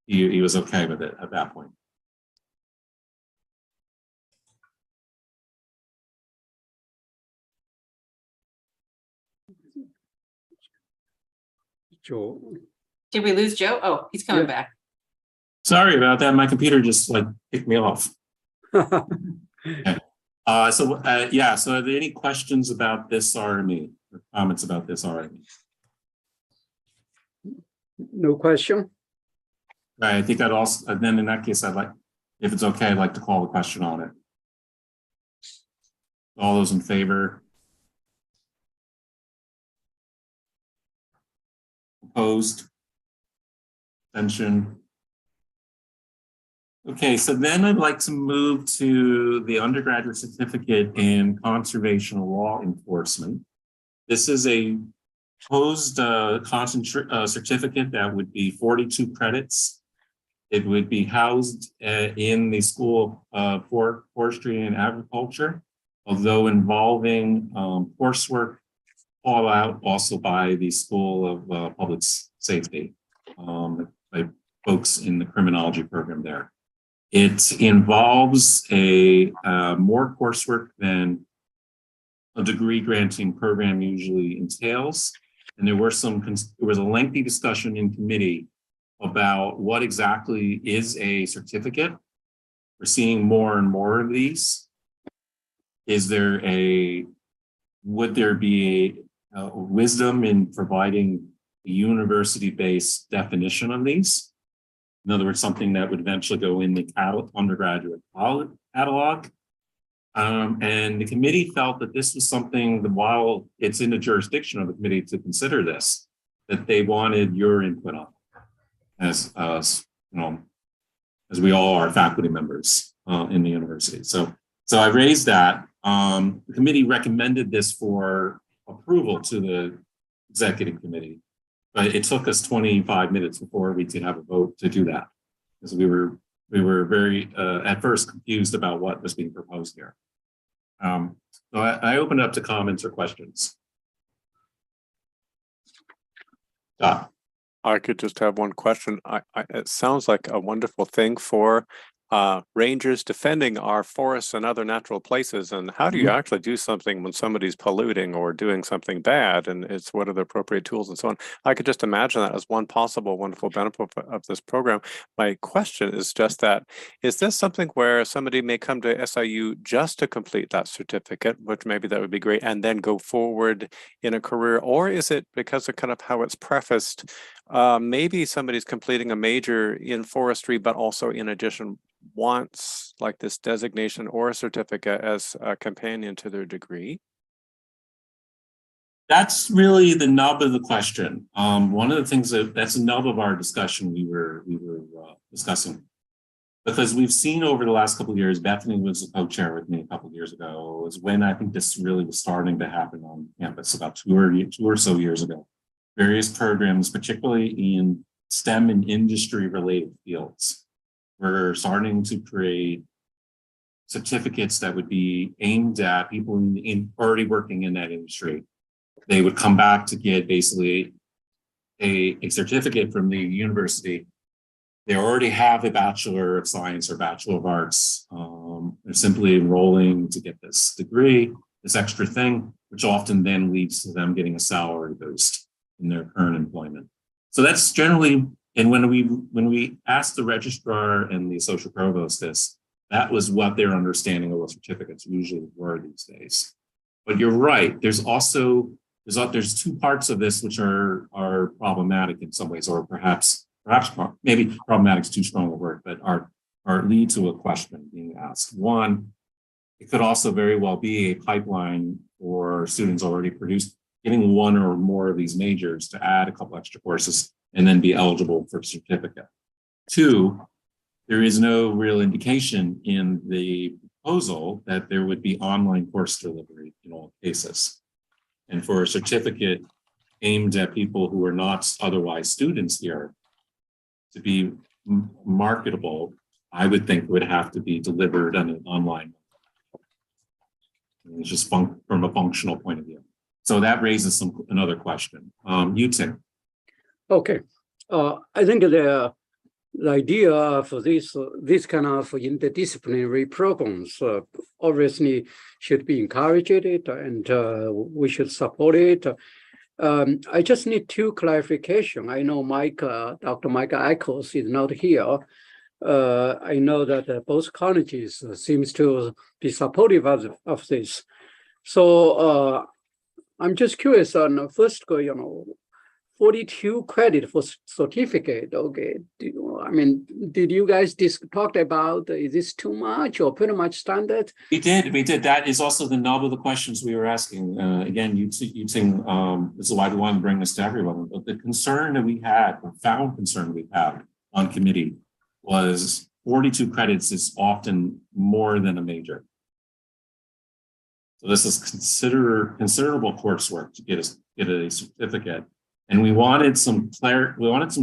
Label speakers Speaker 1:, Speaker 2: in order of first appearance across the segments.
Speaker 1: he was okay with it at that point.
Speaker 2: Joe.
Speaker 3: Did we lose Joe? Oh, he's coming back.
Speaker 1: Sorry about that. My computer just like kicked me off. Okay. So are there any questions about this RME or comments about this RME?
Speaker 2: No question.
Speaker 1: I think I'd also, then in that case, I'd like, if it's okay, I'd like to call the question on it. All those in favor? Opposed? Abstention? Okay, so then I'd like to move to the undergraduate certificate in conservation law enforcement. This is a proposed certificate that would be 42 credits. It would be housed in the School of Forestry and Agriculture, although involving coursework all out also by the School of Public Safety, by folks in the criminology program there. It involves a more coursework than a degree granting program usually entails. And there was a lengthy discussion in committee about what exactly is a certificate. We're seeing more and more of these. Would there be a wisdom in providing a university-based definition of these? In other words, something that would eventually go in the undergraduate catalog. And the committee felt that this was something that, while it's in the jurisdiction of the committee to consider this, that they wanted your input on it, as you know, as we all are faculty members in the university. So I raised that. The committee recommended this for approval to the executive committee, but it took us 25 minutes before we could have a vote to do that, because we were very at first confused about what was being proposed here. So I open it up to comments or questions.
Speaker 4: I could just have one question. It sounds like a wonderful thing for rangers defending our forests and other natural places. And how do you actually do something when somebody's polluting or doing something bad? And it's what are the appropriate tools and so on. I could just imagine that as one possible wonderful benefit of this program. My question is just that, is this something where somebody may come to SIU just to complete that certificate, which maybe that would be great, and then go forward in a career? Or is it because of kind of how it's prefaced, maybe somebody's completing a major in forestry, but also in addition wants like this designation or a certificate as a companion to their degree?
Speaker 1: That's really the nub of the question. One of the things that's the nub of our discussion we were discussing, because we've seen over the last couple of years, Bethany was a co-chair with me a couple of years ago, was when I think this really was starting to happen on campus about two or so years ago. Various programs, particularly in STEM and industry related fields, we're starting to create certificates that would be aimed at people in already working in that industry. They would come back to get basically a certificate from the university. They already have a Bachelor of Science or Bachelor of Arts. They're simply enrolling to get this degree, this extra thing, which often then leads to them getting a salary boost in their current employment. So that's generally. And when we asked the registrar and the associate provost this, that was what their understanding of what certificates usually were these days. But you're right. There's two parts of this which are problematic in some ways, or perhaps maybe problematic is too strong a word, but are lead to a question being asked. One, it could also very well be a pipeline for students already produced, getting one or more of these majors to add a couple extra courses and then be eligible for a certificate. Two, there is no real indication in the proposal that there would be online course delivery in all cases. And for a certificate aimed at people who are not otherwise students here to be marketable, I would think would have to be delivered on an online. It's just from a functional point of view. So that raises another question. You, Tim.
Speaker 2: Okay. I think the idea of this kind of interdisciplinary programs obviously should be encouraged and we should support it. I just need two clarification. I know Dr. Mike Eccles is not here. I know that both colleges seems to be supportive of this. So I'm just curious on first, 42 credit for certificate. Okay, did you guys talk about is this too much or pretty much standard?
Speaker 1: We did. That is also the nub of the questions we were asking. Again, using this is why we want to bring this to everyone. But the concern that we had, profound concern we had on committee, was 42 credits is often more than a major. So this is considerable coursework to get a certificate. And we wanted some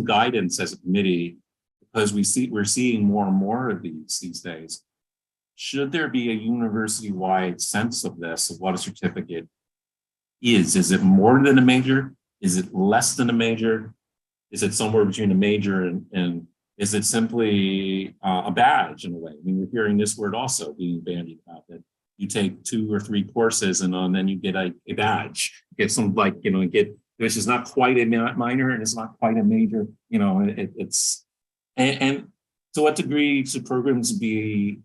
Speaker 1: guidance as a committee, because we're seeing more and more of these days. Should there be a university-wide sense of this, of what a certificate is? Is it more than a major? Is it less than a major? Is it somewhere between a major and is it simply a badge in a way? I mean, we're hearing this word also being bandied about, that you take 2 or 3 courses and then you get a badge, get some which is not quite a minor and it's not quite a major, it's, and to what degree should programs be,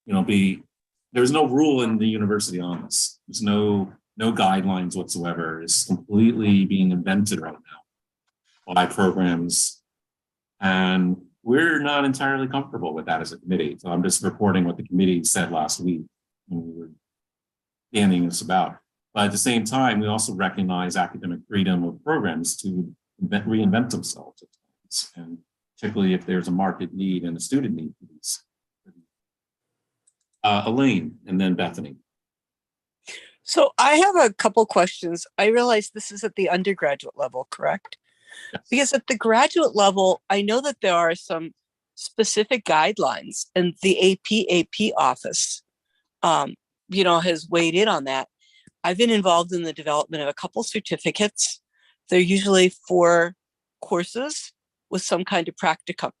Speaker 1: there's no rule in the university on this. There's no guidelines whatsoever. It's completely being invented right now by programs. And we're not entirely comfortable with that as a committee. So I'm just reporting what the committee said last week when we were banning this about. But at the same time, we also recognize academic freedom of programs to reinvent themselves at times, and particularly if there's a market need and a student need for these. Elaine, and then Bethany.
Speaker 5: So I have a couple questions. I realize this is at the undergraduate level, correct?
Speaker 1: Yes.
Speaker 5: Because at the graduate level, I know that there are some specific guidelines, and the AP office, has weighed in on that. I've been involved in the development of a couple certificates. They're usually 4 courses with some kind of practicum.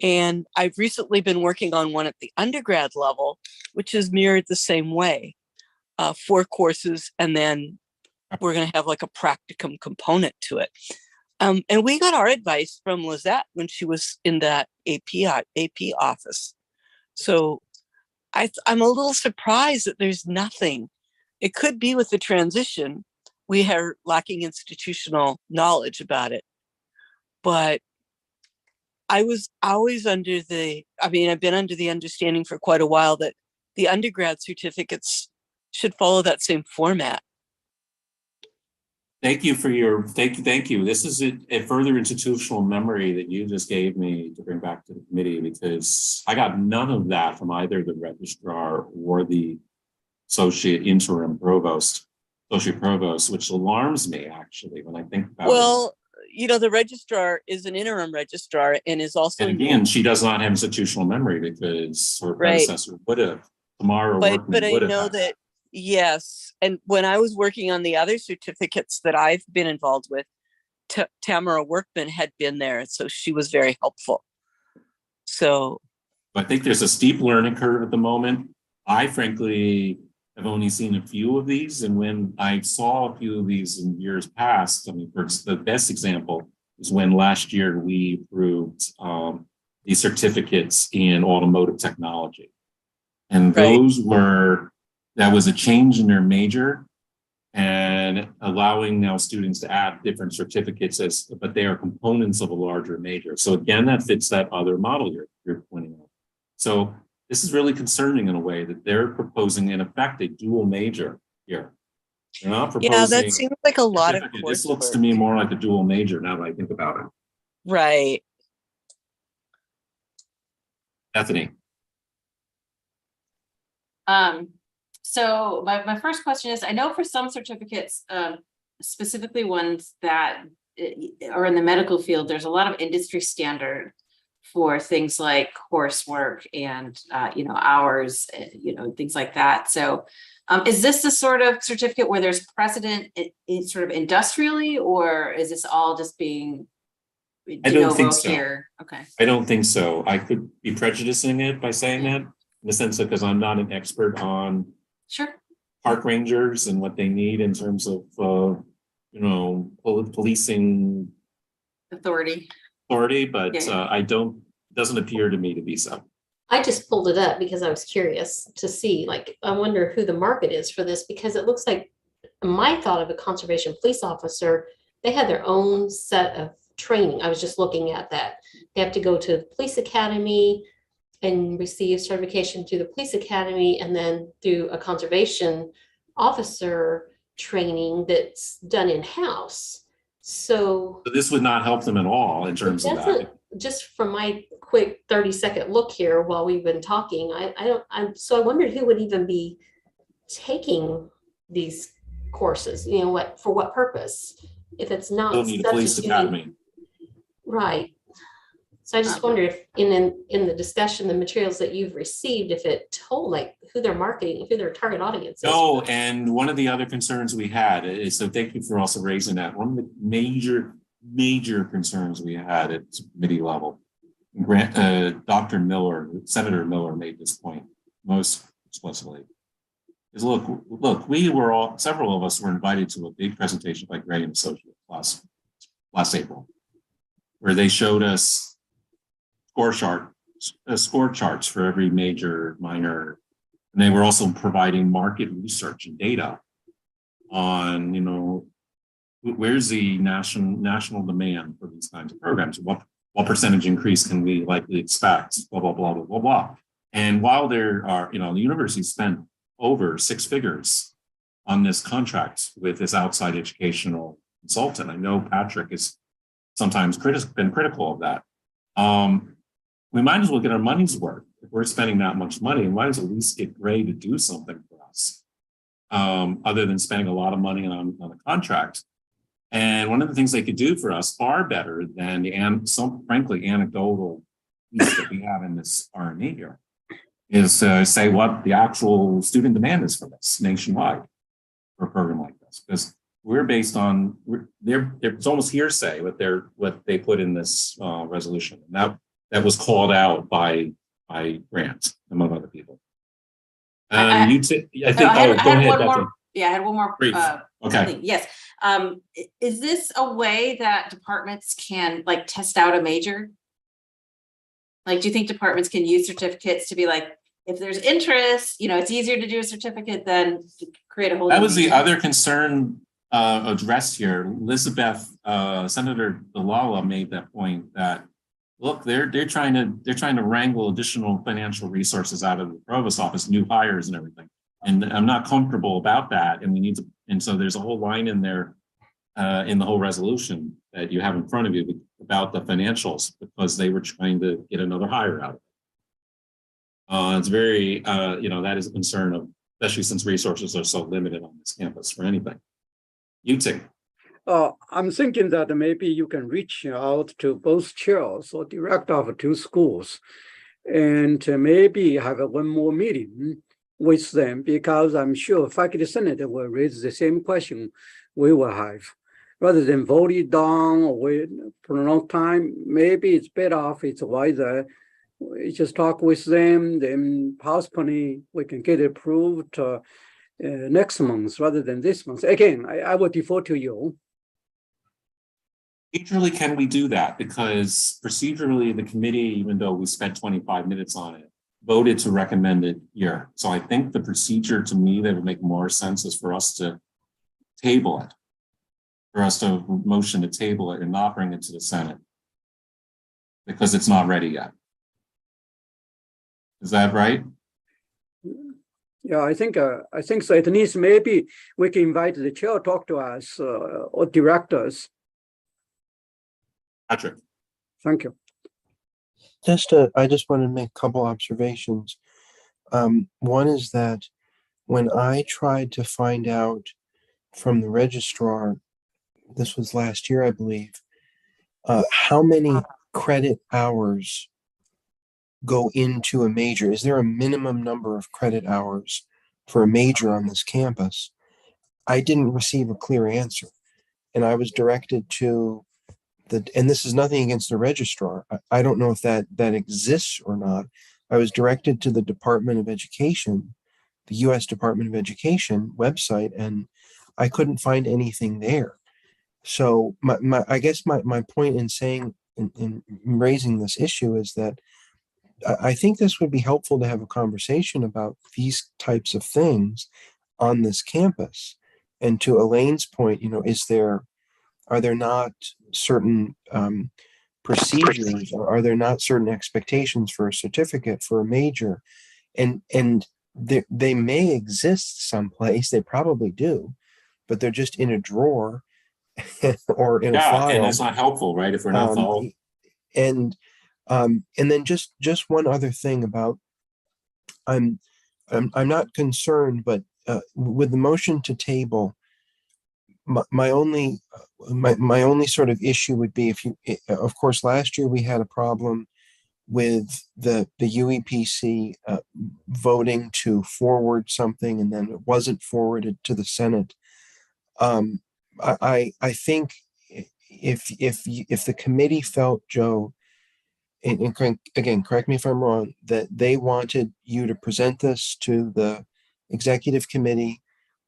Speaker 5: And I've recently been working on one at the undergrad level, which is mirrored the same way. 4 courses, and then we're going to have like a practicum component to it. And we got our advice from Lizette when she was in that AP office. So I'm a little surprised that there's nothing. It could be with the transition, we are lacking institutional knowledge about it. But I was always I've been under the understanding for quite a while that the undergrad certificates should follow that same format.
Speaker 1: Thank you for thank you. This is a further institutional memory that you just gave me to bring back to the committee, because I got none of that from either the registrar or the associate provost, which alarms me actually when I think about it.
Speaker 5: Well, the registrar is an interim registrar and is also.
Speaker 1: And again, she does not have institutional memory because her predecessor would have. Tamara Workman
Speaker 5: but I
Speaker 1: would have
Speaker 5: know
Speaker 1: had
Speaker 5: that. Yes. And when I was working on the other certificates that I've been involved with, Tamara Workman had been there. So she was very helpful. So
Speaker 1: I think there's a steep learning curve at the moment. I frankly have only seen a few of these. And when I saw a few of these in years past, the best example is when last year we approved these certificates in automotive technology. And that was a change in their major and allowing now students to add different certificates but they are components of a larger major. So again, that fits that other model you're pointing out. So this is really concerning in a way that they're proposing in effect a dual major here. They're not proposing.
Speaker 5: Yeah, that seems like a lot of coursework.
Speaker 1: This looks to me more like a dual major now that I think about it.
Speaker 5: Right.
Speaker 1: Bethany.
Speaker 3: So my first question is, I know for some certificates, specifically ones that are in the medical field, there's a lot of industry standard for things like coursework and, hours, things like that. So is this the sort of certificate where there's precedent in sort of industrially, or is this all just being,
Speaker 1: I don't think so.
Speaker 3: here? Okay.
Speaker 1: I don't think so. I could be prejudicing it by saying that, in the sense that because I'm not an expert on
Speaker 3: Sure.
Speaker 1: park rangers and what they need in terms of, policing
Speaker 3: Authority.
Speaker 1: authority, but
Speaker 3: Yeah.
Speaker 1: doesn't appear to me to be so.
Speaker 6: I just pulled it up because I was curious to see, like, I wonder who the market is for this, because it looks like my thought of a conservation police officer, they had their own set of training. I was just looking at that. They have to go to the police academy and receive certification through the police academy, and then through a conservation officer training that's done in-house. So
Speaker 1: But this would not help them at all in terms of that.
Speaker 6: just from my quick 30-second look here while we've been talking, so I wondered who would even be taking these courses, for what purpose? If it's not
Speaker 1: They'll need a police
Speaker 6: substituting-
Speaker 1: academy.
Speaker 6: Right. So I just wondered if in the discussion, the materials that you've received, if it told like who they're marketing, who their target audience is.
Speaker 1: No, and one of the other concerns we had is, so thank you for also raising that. One of the major concerns we had at committee level, Dr. Miller, Senator Miller made this point most explicitly, is look, several of us were invited to a big presentation by Gray and Associates last April, where they showed us score charts for every major, minor, and they were also providing market research and data on, where's the national demand for these kinds of programs? What percentage increase can we likely expect? Blah, blah, blah, blah, blah, blah. And while there are, the university spent over 6 figures on this contract with this outside educational consultant. I know Patrick has sometimes been critical of that. We might as well get our money's worth. If we're spending that much money, we might as well at least get Gray to do something for us, other than spending a lot of money on a contract. And one of the things they could do for us far better than some frankly anecdotal piece that we have in this RME here is say what the actual student demand is for this nationwide for a program like this, because we're based on it's almost hearsay what they put in this resolution. And that was called out by Grant, among other people. I think. Go ahead, Bethany.
Speaker 3: I had one more.
Speaker 1: Brief. Okay.
Speaker 3: Thing. Yes. Is this a way that departments can like test out a major? Like, do you think departments can use certificates to be like, if there's interest, it's easier to do a certificate than to create a whole.
Speaker 1: That was the other concern addressed here. Elizabeth, Senator Delala made that point that, look, they're trying to wrangle additional financial resources out of the provost office, new hires and everything. And I'm not comfortable about that. And so there's a whole line in there in the whole resolution that you have in front of you about the financials, because they were trying to get another hire out of it. It's very, that is a concern especially since resources are so limited on this campus for anything. Yuting.
Speaker 2: I'm thinking that maybe you can reach out to both chairs or director of 2 schools and maybe have one more meeting with them, because I'm sure faculty senate will raise the same question we will have. Rather than vote it down or wait for a long time, maybe it's better off it's wiser. We just talk with them, then possibly we can get it approved next month rather than this month. Again, I will defer to you.
Speaker 1: Procedurally, can we do that? Because procedurally, the committee, even though we spent 25 minutes on it, voted to recommend it here. So I think the procedure to me that would make more sense is for us to table it, for us to motion to table it and not bring it to the Senate, because it's not ready yet. Is that right?
Speaker 2: Yeah, I think so. At least maybe we can invite the chair to talk to us or directors.
Speaker 1: Patrick.
Speaker 2: Thank you.
Speaker 7: I just want to make a couple observations. One is that when I tried to find out from the registrar, this was last year, I believe, how many credit hours go into a major? Is there a minimum number of credit hours for a major on this campus? I didn't receive a clear answer, and I was directed to and this is nothing against the registrar. I don't know if that exists or not. I was directed to the Department of Education, the U.S. Department of Education website, and I couldn't find anything there. So I guess my point in saying, in raising this issue is that I think this would be helpful to have a conversation about these types of things on this campus. And to Elaine's point, are there not certain procedures, or are there not certain expectations for a certificate, for a major? And they may exist someplace, they probably do, but they're just in a drawer or in a
Speaker 1: Yeah,
Speaker 7: file.
Speaker 1: and it's not helpful, right? If we're not following.
Speaker 7: And then just one other thing about, I'm not concerned, but with the motion to table, my only sort of issue would be of course, last year we had a problem with the UEPC voting to forward something, and then it wasn't forwarded to the Senate. I think if the committee felt, Joe, and again, correct me if I'm wrong, that they wanted you to present this to the executive committee,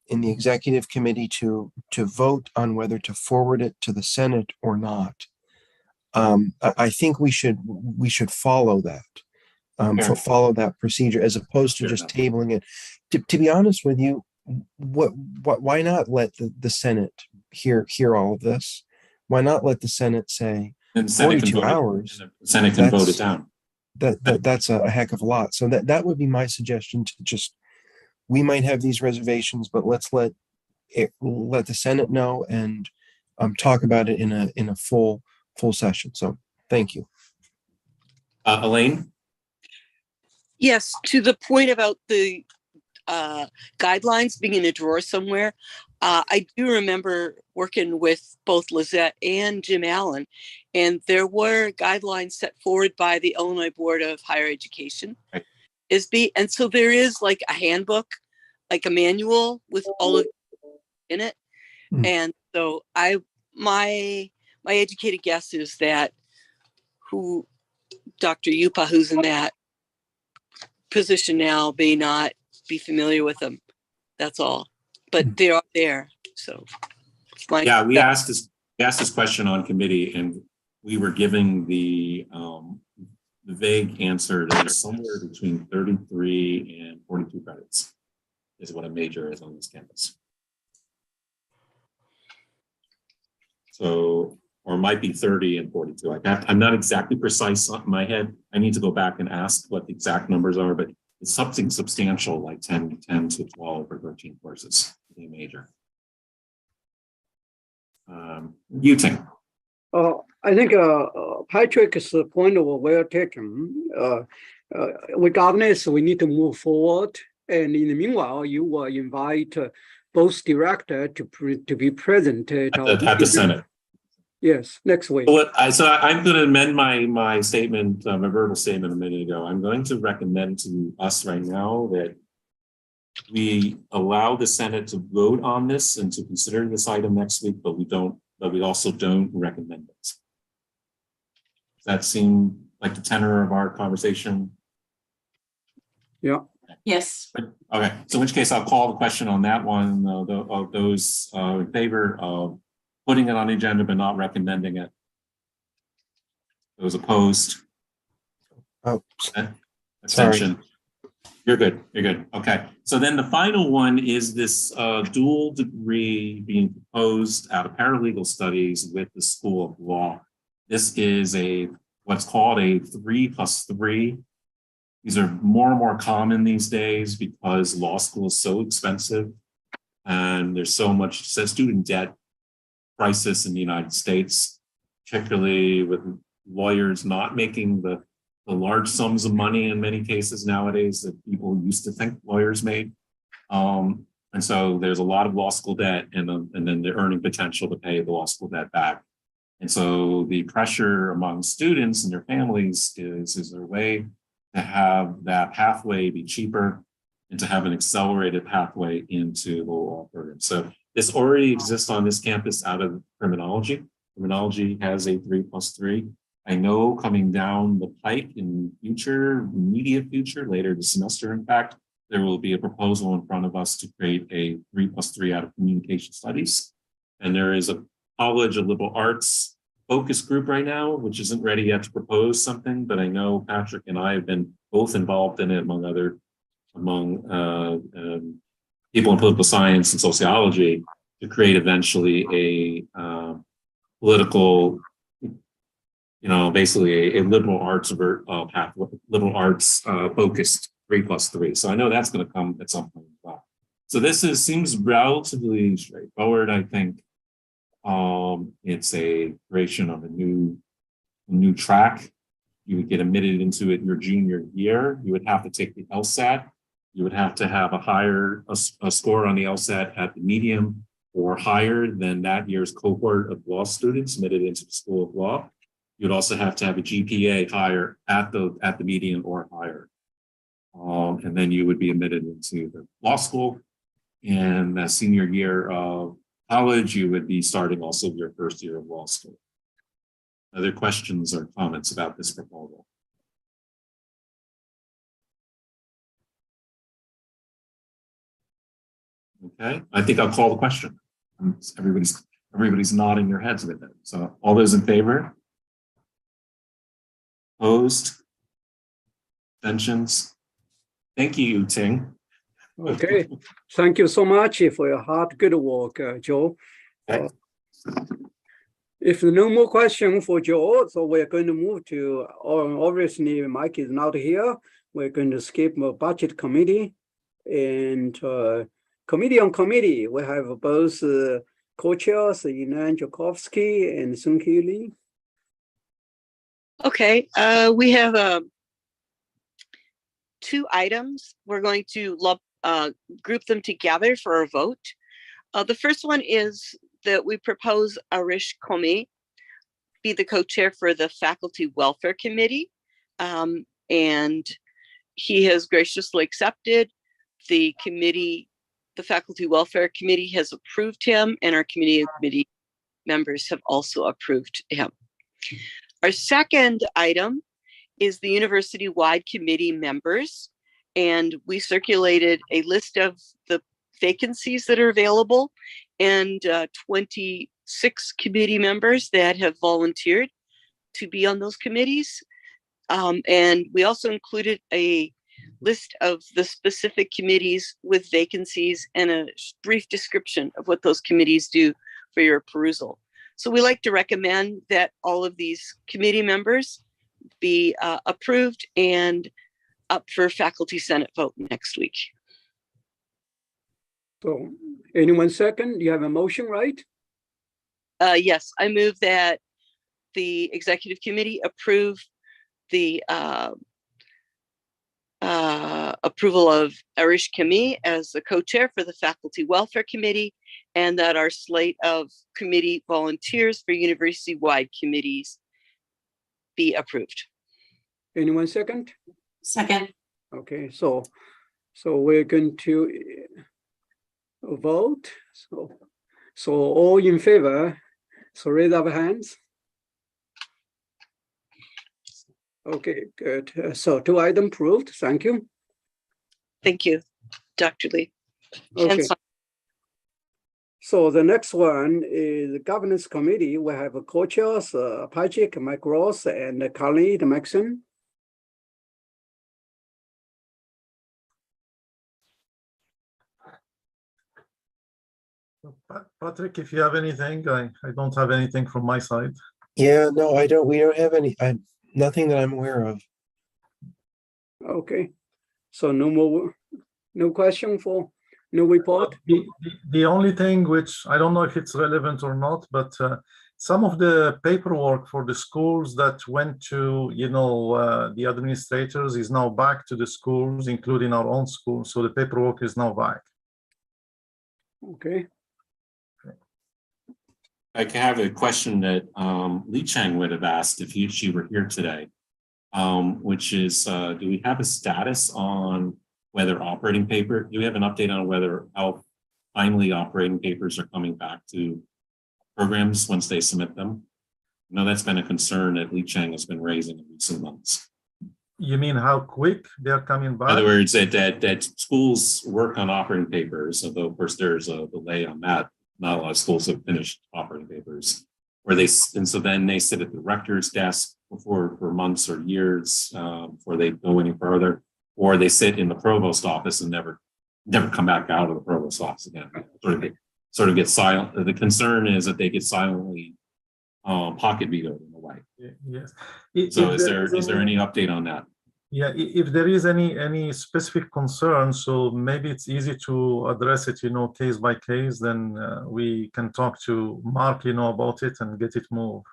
Speaker 7: in the executive committee to vote on whether to forward it to the Senate or not. I think we should follow that, follow that procedure, as opposed to just tabling it. To be honest with you, why not let the Senate hear all of this? Why not let the Senate say,
Speaker 1: And the Senate
Speaker 7: 42 hours?
Speaker 1: The Senate can vote it down.
Speaker 7: That's a heck of a lot. So that would be my suggestion. To just, we might have these reservations, but let's let the Senate know and talk about it in a full session. So thank you.
Speaker 1: Elaine?
Speaker 5: Yes, to the point about the guidelines being in a drawer somewhere. I do remember working with both Lizette and Jim Allen, and there were guidelines set forward by the Illinois Board of Higher Education,
Speaker 1: right.
Speaker 5: ISB. And so there is like a handbook, like a manual with all of in it.
Speaker 7: Mm.
Speaker 5: And so my educated guess is that Dr. Yupa, who's in that position now, may not be familiar with them. That's all. But they are there. So
Speaker 1: yeah, we asked this question on committee, and we were giving the vague answer that is somewhere between 33 and 42 credits is what a major is on this campus. So, or it might be 30 and 42. I'm not exactly precise on my head. I need to go back and ask what the exact numbers are, but it's something substantial, like 10 to 12 or 13 courses in a major. Yuting.
Speaker 2: I think Patrick's point was well taken. Regardless, we need to move forward. And in the meanwhile, you will invite both directors to be present at
Speaker 1: the Senate.
Speaker 2: Yes, next week.
Speaker 1: So I'm going to amend my statement, my verbal statement a minute ago. I'm going to recommend to us right now that we allow the Senate to vote on this and to consider this item next week, but we also don't recommend it. Does that seem like the tenor of our conversation?
Speaker 2: Yeah.
Speaker 3: Yes.
Speaker 1: Okay. So in which case I'll call the question on that one. Those in favor of putting it on the agenda but not recommending it. Those opposed?
Speaker 7: Oh,
Speaker 1: abstention. Sorry. You're good. You're good. Okay. So then the final one is this dual degree being proposed out of paralegal studies with the School of Law. This is what's called a 3+3. These are more and more common these days because law school is so expensive and there's so much student debt crisis in the United States, particularly with lawyers not making the large sums of money in many cases nowadays that people used to think lawyers made. And so there's a lot of law school debt and then the earning potential to pay the law school debt back. And so the pressure among students and their families is there a way to have that pathway be cheaper and to have an accelerated pathway into the law program. So this already exists on this campus out of criminology. Criminology has a 3+3. I know coming down the pike in future, immediate future, later this semester, in fact, there will be a proposal in front of us to create a 3+3 out of communication studies. And there is a College of Liberal Arts focus group right now, which isn't ready yet to propose something, but I know Patrick and I have been both involved in it among people in political science and sociology to create eventually a political, basically a liberal arts path, liberal arts focused 3+3. So I know that's going to come at some point as well. So this seems relatively straightforward, I think. It's a creation of a new track. You would get admitted into it your junior year. You would have to take the LSAT. You would have to have a score on the LSAT at the medium or higher than that year's cohort of law students admitted into the School of Law. You'd also have to have a GPA higher at the median or higher. And then you would be admitted into the law school. And that senior year of college, you would be starting also your first year of law school. Other questions or comments about this proposal? Okay, I think I'll call the question. Everybody's nodding their heads with it. So all those in favor? Opposed? Abstentions? Thank you, Ting.
Speaker 2: Okay, thank you so much for your hard, good work, Joe.
Speaker 1: Okay.
Speaker 2: If no more question for Joe, so we're going to move to, obviously Mike is not here. We're going to skip the budget committee and committee on committee. We have both co-chairs, Inan Jokovsky and Sung-Hee Lee.
Speaker 5: Okay, we have two items. We're going to group them together for a vote. The first one is that we propose Arish Komi be the co-chair for the Faculty Welfare Committee. And he has graciously accepted. The Faculty Welfare Committee has approved him, and our committee members have also approved him. Our second item is the university-wide committee members. And we circulated a list of the vacancies that are available and 26 committee members that have volunteered to be on those committees. And we also included a list of the specific committees with vacancies and a brief description of what those committees do for your perusal. So we like to recommend that all of these committee members be approved and up for faculty senate vote next week.
Speaker 2: So anyone second? You have a motion, right?
Speaker 5: Yes, I move that the executive committee approve the approval of Arish Komi as the co-chair for the Faculty Welfare Committee, and that our slate of committee volunteers for university-wide committees be approved.
Speaker 2: Anyone second?
Speaker 3: Second.
Speaker 2: Okay, so we're going to vote. So all in favor, so raise up hands. Okay, good. So two items approved. Thank you.
Speaker 5: Thank you, Dr. Lee.
Speaker 2: Okay. So the next one is the governance committee. We have a co-chairs, Patrick, Mike Ross, and Carly Maxon.
Speaker 8: Patrick, if you have anything, I don't have anything from my side.
Speaker 7: Yeah, no, I don't. We don't have any. Nothing that I'm aware of.
Speaker 2: Okay, so no question for no report.
Speaker 8: The only thing which I don't know if it's relevant or not, but some of the paperwork for the schools that went to, the administrators is now back to the schools, including our own school. So the paperwork is now back.
Speaker 2: Okay.
Speaker 1: I have a question that Li Chang would have asked if she were here today, which is, do we have a status on whether do we have an update on how timely operating papers are coming back to programs once they submit them. Now that's been a concern that Li Cheng has been raising in recent months.
Speaker 8: You mean how quick they're coming
Speaker 1: In
Speaker 8: back?
Speaker 1: other words, that schools work on operating papers, although of course there's a delay on that. Not a lot of schools have finished operating papers, and so then they sit at the rector's desk for months or years before they go any further, or they sit in the provost office and never come back out of the provost office again. Sort of get silent. The concern is that they get silently pocket vetoed in a way.
Speaker 8: Yes.
Speaker 1: So is there any update on that?
Speaker 8: Yeah, if there is any specific concern, so maybe it's easy to address it, case by case, then we can talk to Mark, about it and get it moved.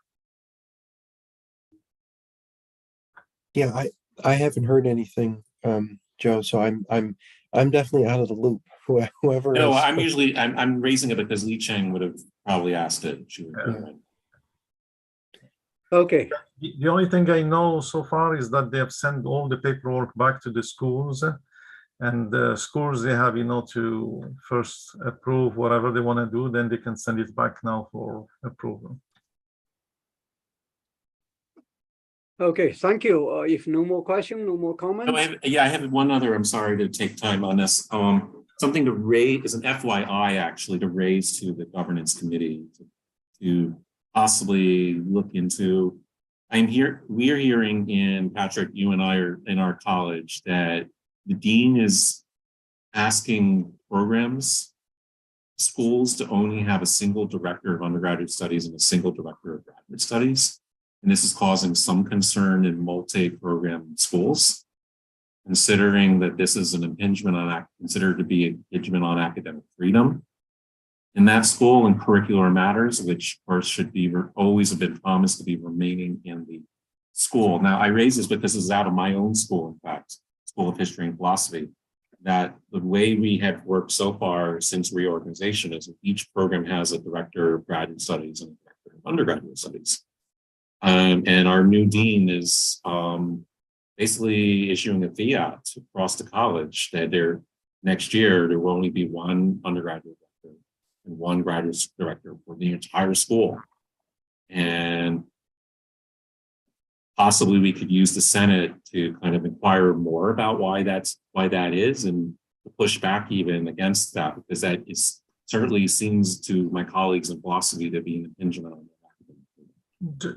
Speaker 7: Yeah, I haven't heard anything, Joe, so I'm definitely out of the loop. Whoever
Speaker 1: No,
Speaker 7: is-
Speaker 1: I'm raising it because Li Cheng would have probably asked it. She would have been.
Speaker 2: Okay,
Speaker 8: The only thing I know so far is that they have sent all the paperwork back to the schools, and the schools, they have, to first approve whatever they want to do, then they can send it back now for approval.
Speaker 2: okay, thank you. If no more question, no more comments.
Speaker 1: No, I have one other. I'm sorry to take time on this. Something to raise is an FYI actually to raise to the governance committee to possibly look into. We are hearing in Patrick, you and I are in our college that the dean is asking schools to only have a single director of undergraduate studies and a single director of graduate studies. And this is causing some concern in multi-program schools, considering that this is an impingement on, considered to be an impingement on academic freedom in that school and curricular matters, which of course should be always have been promised to be remaining in the school. Now I raise this because this is out of my own school, in fact, School of History and Philosophy, that the way we have worked so far since reorganization is that each program has a director of graduate studies and a director of undergraduate studies. And our new dean is basically issuing a fiat across the college that next year there will only be one undergraduate director and one graduate director for the entire school. And possibly we could use the Senate to kind of inquire more about why that is and to push back even against that, because that is certainly seems to my colleagues in philosophy to be an impingement on that.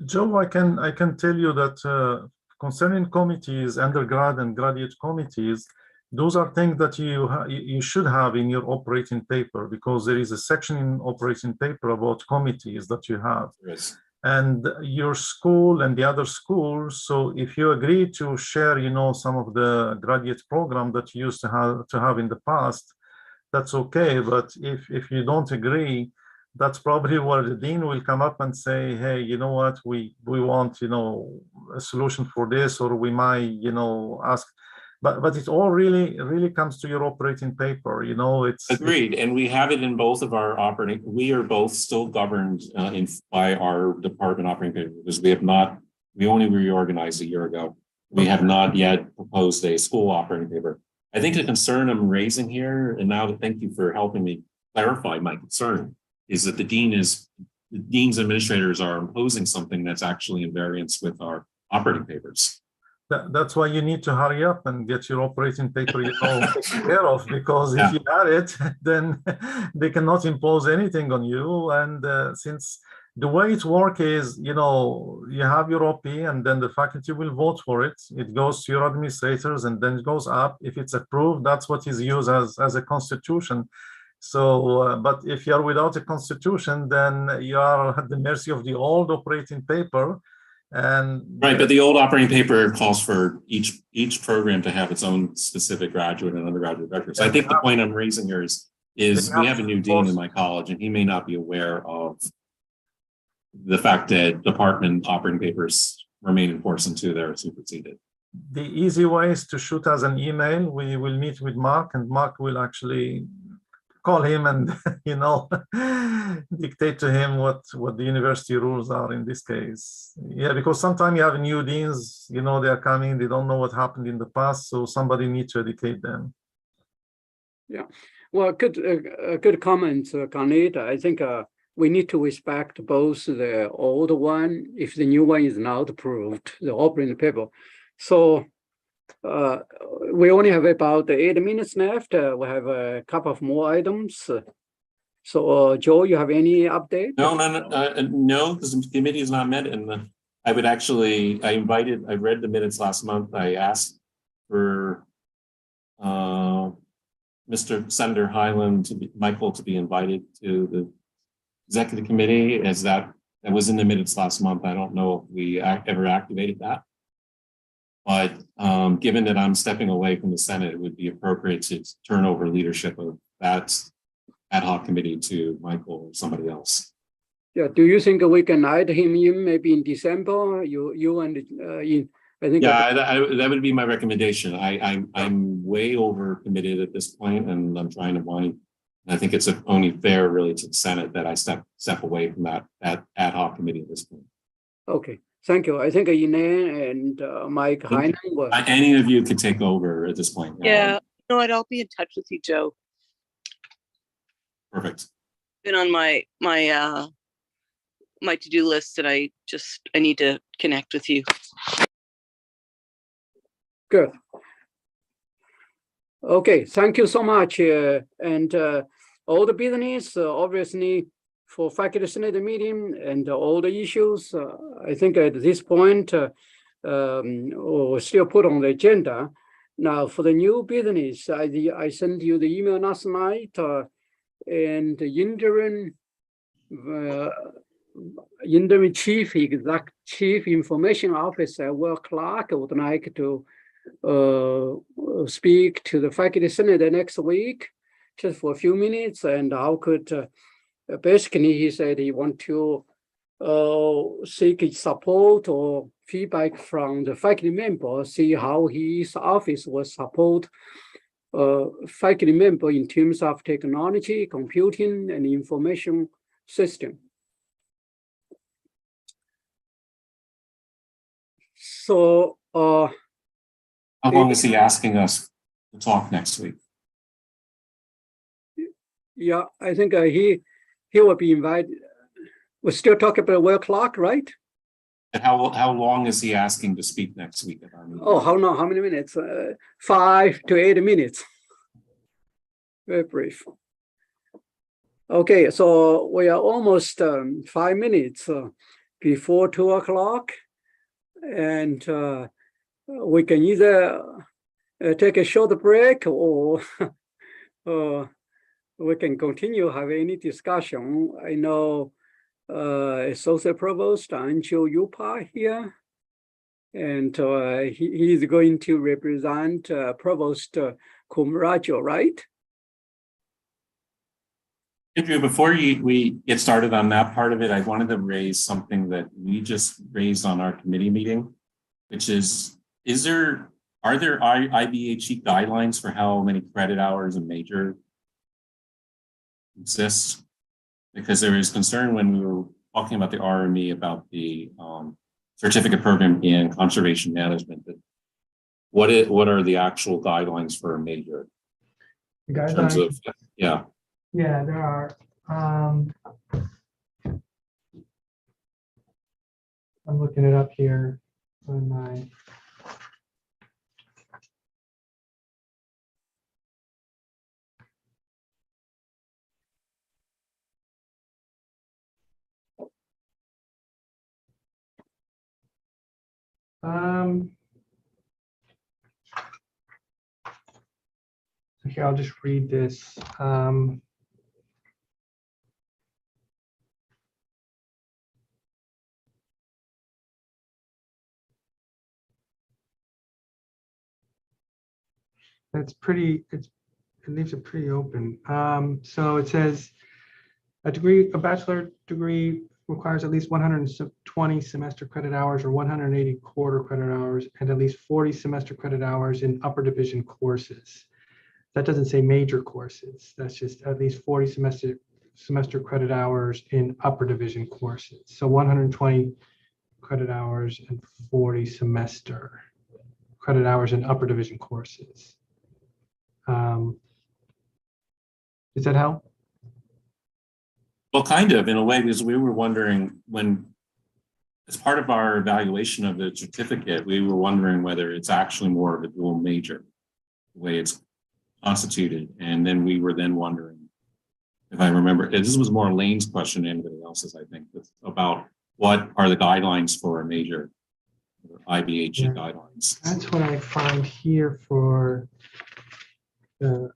Speaker 8: Joe, I can tell you that concerning committees, undergrad and graduate committees, those are things that you should have in your operating paper, because there is a section in operating paper about committees that you have.
Speaker 1: Yes.
Speaker 8: And your school and the other schools, so if you agree to share, some of the graduate program that you used to have in the past, that's okay. But if you don't agree, that's probably where the dean will come up and say, hey, you know what, we want, a solution for this, or we might, ask. But it all really comes to your operating paper, it's
Speaker 1: Agreed. And we have it in both of our operating, we are both still governed by our department operating paper, because we only reorganized a year ago. We have not yet proposed a school operating paper. I think the concern I'm raising here, and now thank you for helping me clarify my concern, is that the dean's administrators are imposing something that's actually in variance with our operating papers.
Speaker 8: That's why you need to hurry up and get your operating paper, taken care of, because if you had it, then they cannot impose anything on you. And since the way it works is, you have your OP, and then the faculty will vote for it. It goes to your administrators, and then it goes up. If it's approved, that's what is used as a constitution. So, but if you are without a constitution, then you are at the mercy of the old operating paper. And
Speaker 1: right, but the old operating paper calls for each program to have its own specific graduate and undergraduate director. So I think the point I'm raising here is we have a new dean in my college, and he may not be aware of the fact that department operating papers remain in force until they're superseded.
Speaker 8: The easy way is to shoot us an email. We will meet with Mark, and Mark will actually call him and dictate to him what the university rules are in this case. Yeah, because sometimes you have new deans, they are coming, they don't know what happened in the past, so somebody needs to educate them.
Speaker 2: Yeah, well, good comment, Kaneda. I think we need to respect both the old one, if the new one is not approved, the operating paper. So we only have about 8 minutes left. We have a couple of more items. So Joe, you have any update?
Speaker 1: No, because the committee is not met, and I read the minutes last month. I asked for Mr. Senator Highland Michael to be invited to the executive committee, as that was in the minutes last month. I don't know if we ever activated that. But given that I'm stepping away from the Senate, it would be appropriate to turn over leadership of that ad hoc committee to Michael or somebody else.
Speaker 2: Yeah. Do you think we can add him in maybe in December? You and I think.
Speaker 1: Yeah, that would be my recommendation. I'm way over committed at this point, and I'm trying to wind. I think it's only fair, really, to the Senate that I step away from that ad hoc committee at this point.
Speaker 2: Okay. Thank you. I think Elaine and Mike Heinen were.
Speaker 1: Any of you could take over at this point.
Speaker 5: Yeah, you know what? I'll be in touch with you, Joe.
Speaker 1: Perfect.
Speaker 5: Been on my to-do list, and I need to connect with you.
Speaker 2: Good. Okay, thank you so much. And all the business, obviously, for faculty senate meeting and all the issues, I think at this point, we'll still put on the agenda. Now, for the new business, I sent you the email last night, and the interim chief information officer, Will Clark, would like to speak to the faculty senate next week, just for a few minutes. And how could basically, he said he want to seek support or feedback from the faculty member, see how his office will support faculty member in terms of technology, computing, and information system. So
Speaker 1: how long is he asking us to talk next week?
Speaker 2: Yeah, I think he will be invited. We're still talking about Will Clark, right?
Speaker 1: And how long is he asking to speak next week at our meeting?
Speaker 2: Oh, how many minutes? 5 to 8 minutes. Very brief. Okay, so we are almost 5 minutes before 2 o'clock, and we can either take a short break or we can continue have any discussion. I know Associate Provost Ancho Yupa here, and he is going to represent Provost Kumrajo, right?
Speaker 1: Andrew, before we get started on that part of it, I wanted to raise something that we just raised on our committee meeting, which is are there IBHE guidelines for how many credit hours a major exists? Because there is concern when we were talking about the RME about the certificate program in conservation management. That what are the actual guidelines for a major? In terms of, yeah.
Speaker 9: Yeah, there are. I'm looking it up here on my. Here, I'll just read this. It leaves it pretty open. So it says a bachelor degree requires at least 120 semester credit hours or 180 quarter credit hours and at least 40 semester credit hours in upper division courses. That doesn't say major courses. That's just at least 40 semester credit hours in upper division courses. So 120 credit hours and 40 semester credit hours in upper division courses. Does that help?
Speaker 1: Well, kind of in a way, because we were wondering when, as part of our evaluation of the certificate, we were wondering whether it's actually more of a dual major, the way it's constituted. And then we were then wondering, if I remember, this was more Lane's question than anybody else's, I think, about what are the guidelines for a major, IBHE
Speaker 9: Yeah.
Speaker 1: guidelines.
Speaker 9: That's what I find here for the.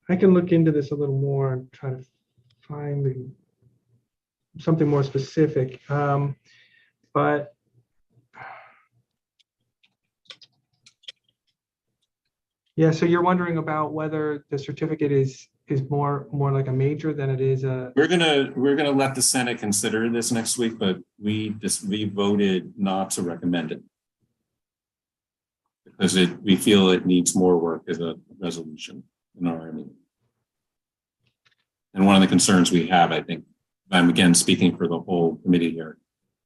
Speaker 9: I can look into this a little more and try to find something more specific. But yeah, so you're wondering about whether the certificate is more like a major than it is a.
Speaker 1: We're gonna let the Senate consider this next week, but we voted not to recommend it because we feel it needs more work as a resolution in our meeting. And one of the concerns we have, I think, I'm again speaking for the whole committee here,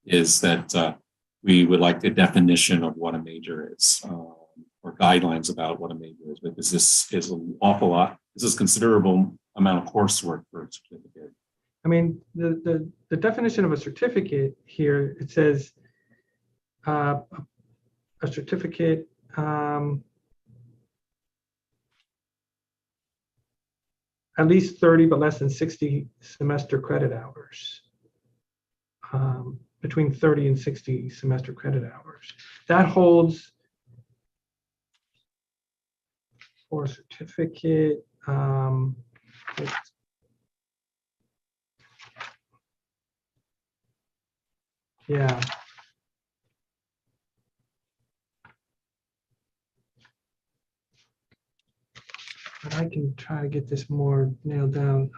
Speaker 1: is that we would like the definition of what a major is, or guidelines about what a major is, because this is an awful lot. This is considerable amount of coursework for a certificate.
Speaker 9: I mean, the definition of a certificate here, it says a certificate at least 30 but less than 60 semester credit hours. Between 30 and 60 semester credit hours. That holds for a certificate. Yeah. But I can try to get this more nailed down.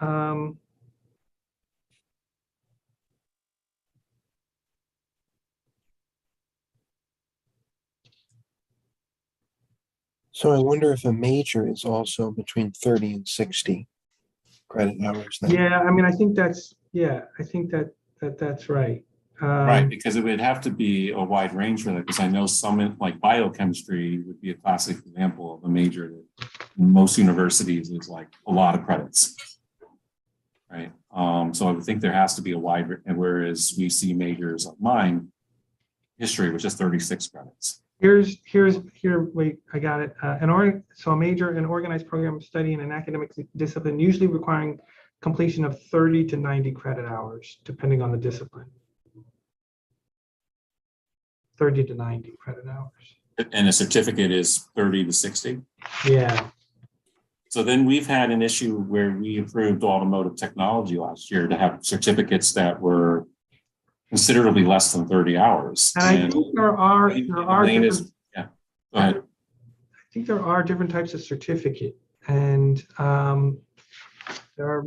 Speaker 7: So I wonder if a major is also between 30 and 60 credit hours then.
Speaker 9: Yeah, I mean, I think that's, yeah, I think that's right.
Speaker 1: Right, because it would have to be a wide range for that, because I know some, like biochemistry would be a classic example of a major that in most universities is like a lot of credits. Right. So I would think there has to be a wide, and whereas we see majors like mine, history, which is 36 credits.
Speaker 9: Wait, I got it. So a major, an organized program of study in an academic discipline, usually requiring completion of 30 to 90 credit hours, depending on the discipline. 30 to 90 credit hours.
Speaker 1: And a certificate is 30 to 60.
Speaker 9: Yeah.
Speaker 1: So then we've had an issue where we approved automotive technology last year to have certificates that were considerably less than 30 hours.
Speaker 9: And I think there are
Speaker 1: yeah, go ahead.
Speaker 9: I think there are different types of certificate, and there are.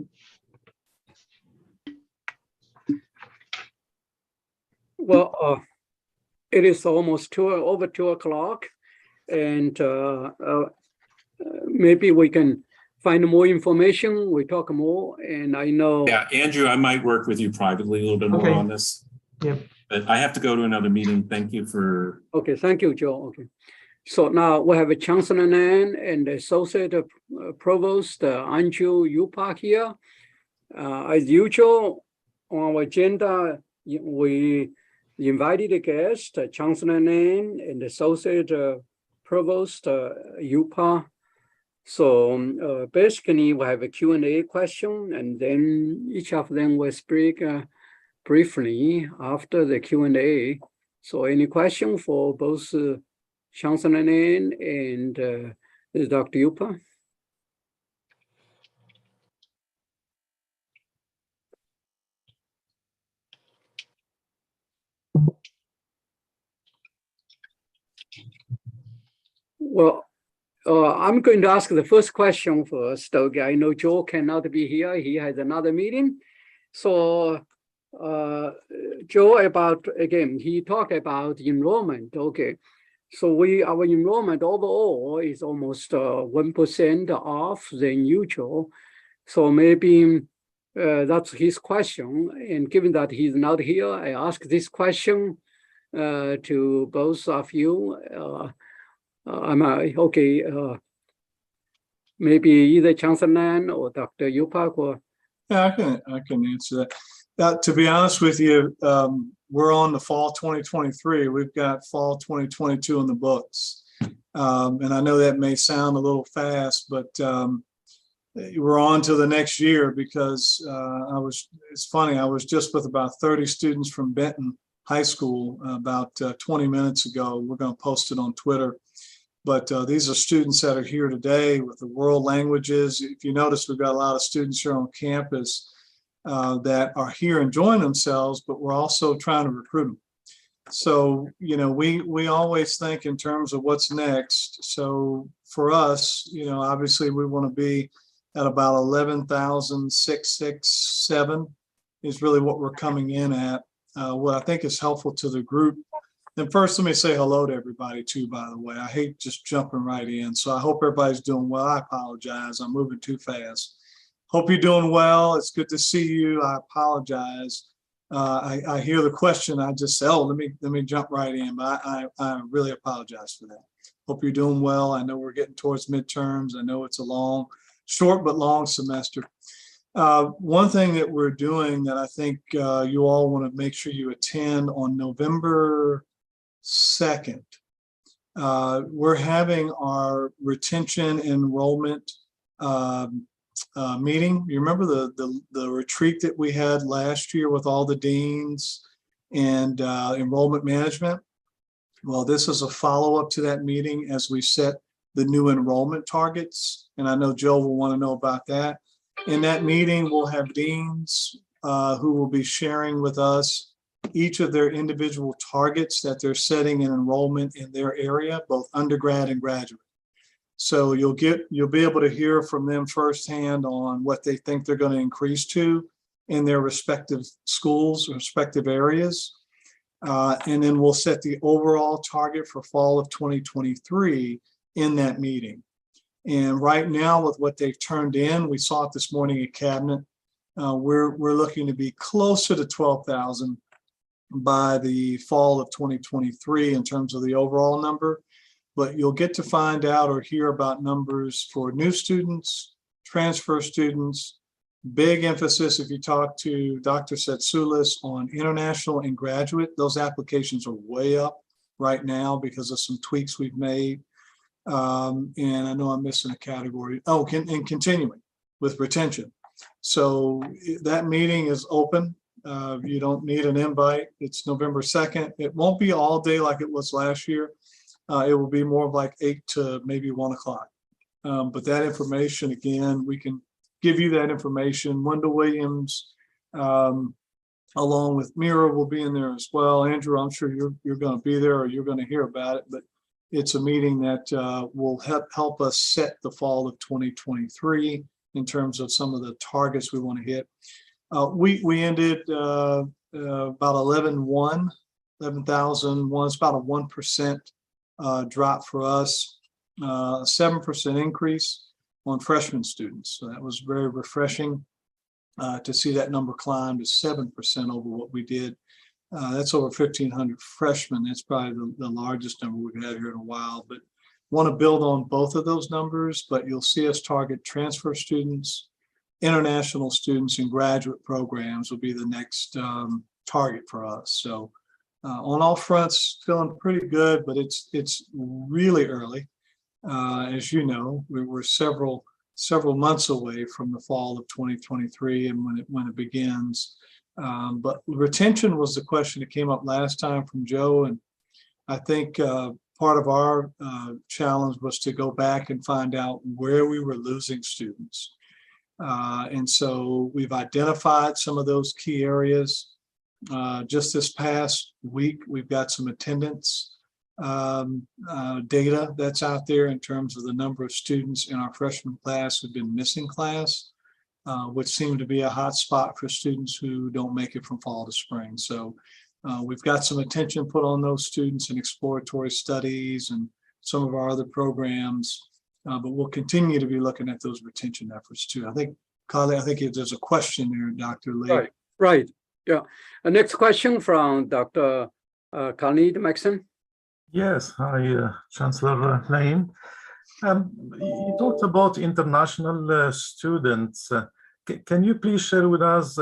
Speaker 2: Well, it is almost over 2 o'clock, and maybe we can find more information. We talk more, and I know.
Speaker 1: Yeah, Andrew, I might work with you privately a little bit more on this.
Speaker 9: Yep.
Speaker 1: But I have to go to another meeting. Thank you for.
Speaker 2: Okay, thank you, Joe. Okay. So now we have a Chancellor Nan and Associate Provost Anju Yupa here. As usual, on our agenda, we invited a guest, Chancellor Nan and Associate Provost Yupa. So basically, we have a Q&A question, and then each of them will speak briefly after the Q&A. So any question for both Chancellor Nan and Dr. Yupa? Well, I'm going to ask the first question first. Okay, I know Joe cannot be here. He has another meeting. So Joe, about, again, he talked about enrollment. Okay. So our enrollment overall is almost 1% off than usual. So maybe that's his question. And given that he's not here, I ask this question to both of you. Okay. Maybe either Chancellor Nan or Dr. Yupak or.
Speaker 10: Yeah, I can answer that. To be honest with you, we're on the fall 2023. We've got fall 2022 in the books. And I know that may sound a little fast, but we're on to the next year because it's funny, I was just with about 30 students from Benton High School about 20 minutes ago. We're going to post it on Twitter. But these are students that are here today with the world languages. If you notice, we've got a lot of students here on campus that are here enjoying themselves, but we're also trying to recruit them. So, you know, we always think in terms of what's next. So for us, you know, obviously we want to be at about 11,667 is really what we're coming in at. What I think is helpful to the group. And first, let me say hello to everybody too, by the way. I hate just jumping right in. So I hope everybody's doing well. I apologize. I'm moving too fast. Hope you're doing well. It's good to see you. I apologize. I hear the question. I just say, oh, let me jump right in. But I really apologize for that. Hope you're doing well. I know we're getting towards midterms. I know it's a short but long semester. One thing that we're doing that I think you all want to make sure you attend on November 2nd, we're having our retention enrollment meeting. You remember the retreat that we had last year with all the deans and enrollment management? Well, this is a follow-up to that meeting as we set the new enrollment targets. And I know Joe will want to know about that. In that meeting, we'll have deans who will be sharing with us each of their individual targets that they're setting in enrollment in their area, both undergrad and graduate. So you'll be able to hear from them firsthand on what they think they're going to increase to in their respective schools or respective areas. And then we'll set the overall target for fall of 2023 in that meeting. And right now with what they've turned in, we saw it this morning at Cabinet, we're looking to be closer to 12,000 by the fall of 2023 in terms of the overall number. But you'll get to find out or hear about numbers for new students, transfer students, big emphasis if you talk to Dr. Setsoulis on international and graduate. Those applications are way up right now because of some tweaks we've made. And I know I'm missing a category. Oh, and continuing with retention. So that meeting is open. You don't need an invite. It's November 2nd. It won't be all day like it was last year. It will be more like 8 to maybe 1 o'clock. But that information, again, we can give you that information. Wendell Williams, along with Mira, will be in there as well. Andrew, I'm sure you're going to be there or you're going to hear about it. But it's a meeting that will help us set the fall of 2023 in terms of some of the targets we want to hit. We ended about 11,001. It's about a 1% drop for us, a 7% increase on freshman students. So that was very refreshing to see that number climb to 7% over what we did. That's over 1,500 freshmen. That's probably the largest number we've had here in a while, but want to build on both of those numbers, but you'll see us target transfer students, international students, and graduate programs will be the next target for us. So on all fronts, feeling pretty good, but it's really early. As you know, we're several months away from the fall of 2023 and when it begins. But retention was the question that came up last time from Joe, and I think part of our challenge was to go back and find out where we were losing students. And so we've identified some of those key areas. Just this past week, we've got some attendance data that's out there in terms of the number of students in our freshman class who've been missing class. which seem to be a hot spot for students who don't make it from fall to spring. So we've got some attention put on those students in exploratory studies and some of our other programs, but we'll continue to be looking at those retention efforts too. I think, Carly, there's a question there, Dr. Lee.
Speaker 2: Right. Yeah. Next question from Dr. Khalid Maxon.
Speaker 8: Yes, hi, Chancellor Lane. You talked about international students. Can you please share with us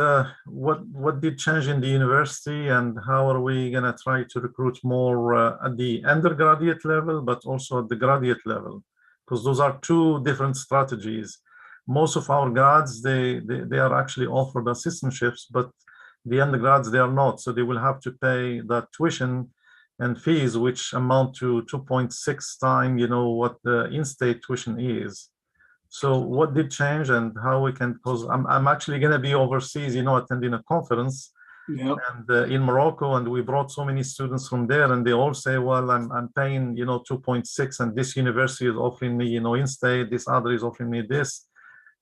Speaker 8: what did change in the university and how are we going to try to recruit more at the undergraduate level, but also at the graduate level? Because those are two different strategies. Most of our grads, they are actually offered assistantships, but the undergrads, they are not. So they will have to pay that tuition and fees, which amount to 2.6 times, what the in-state tuition is. So what did change and how we can, because I'm actually going to be overseas, attending a conference and in Morocco, and we brought so many students from there, and they all say, well, I'm paying, 2.6, and this university is offering me, in-state, this other is offering me this.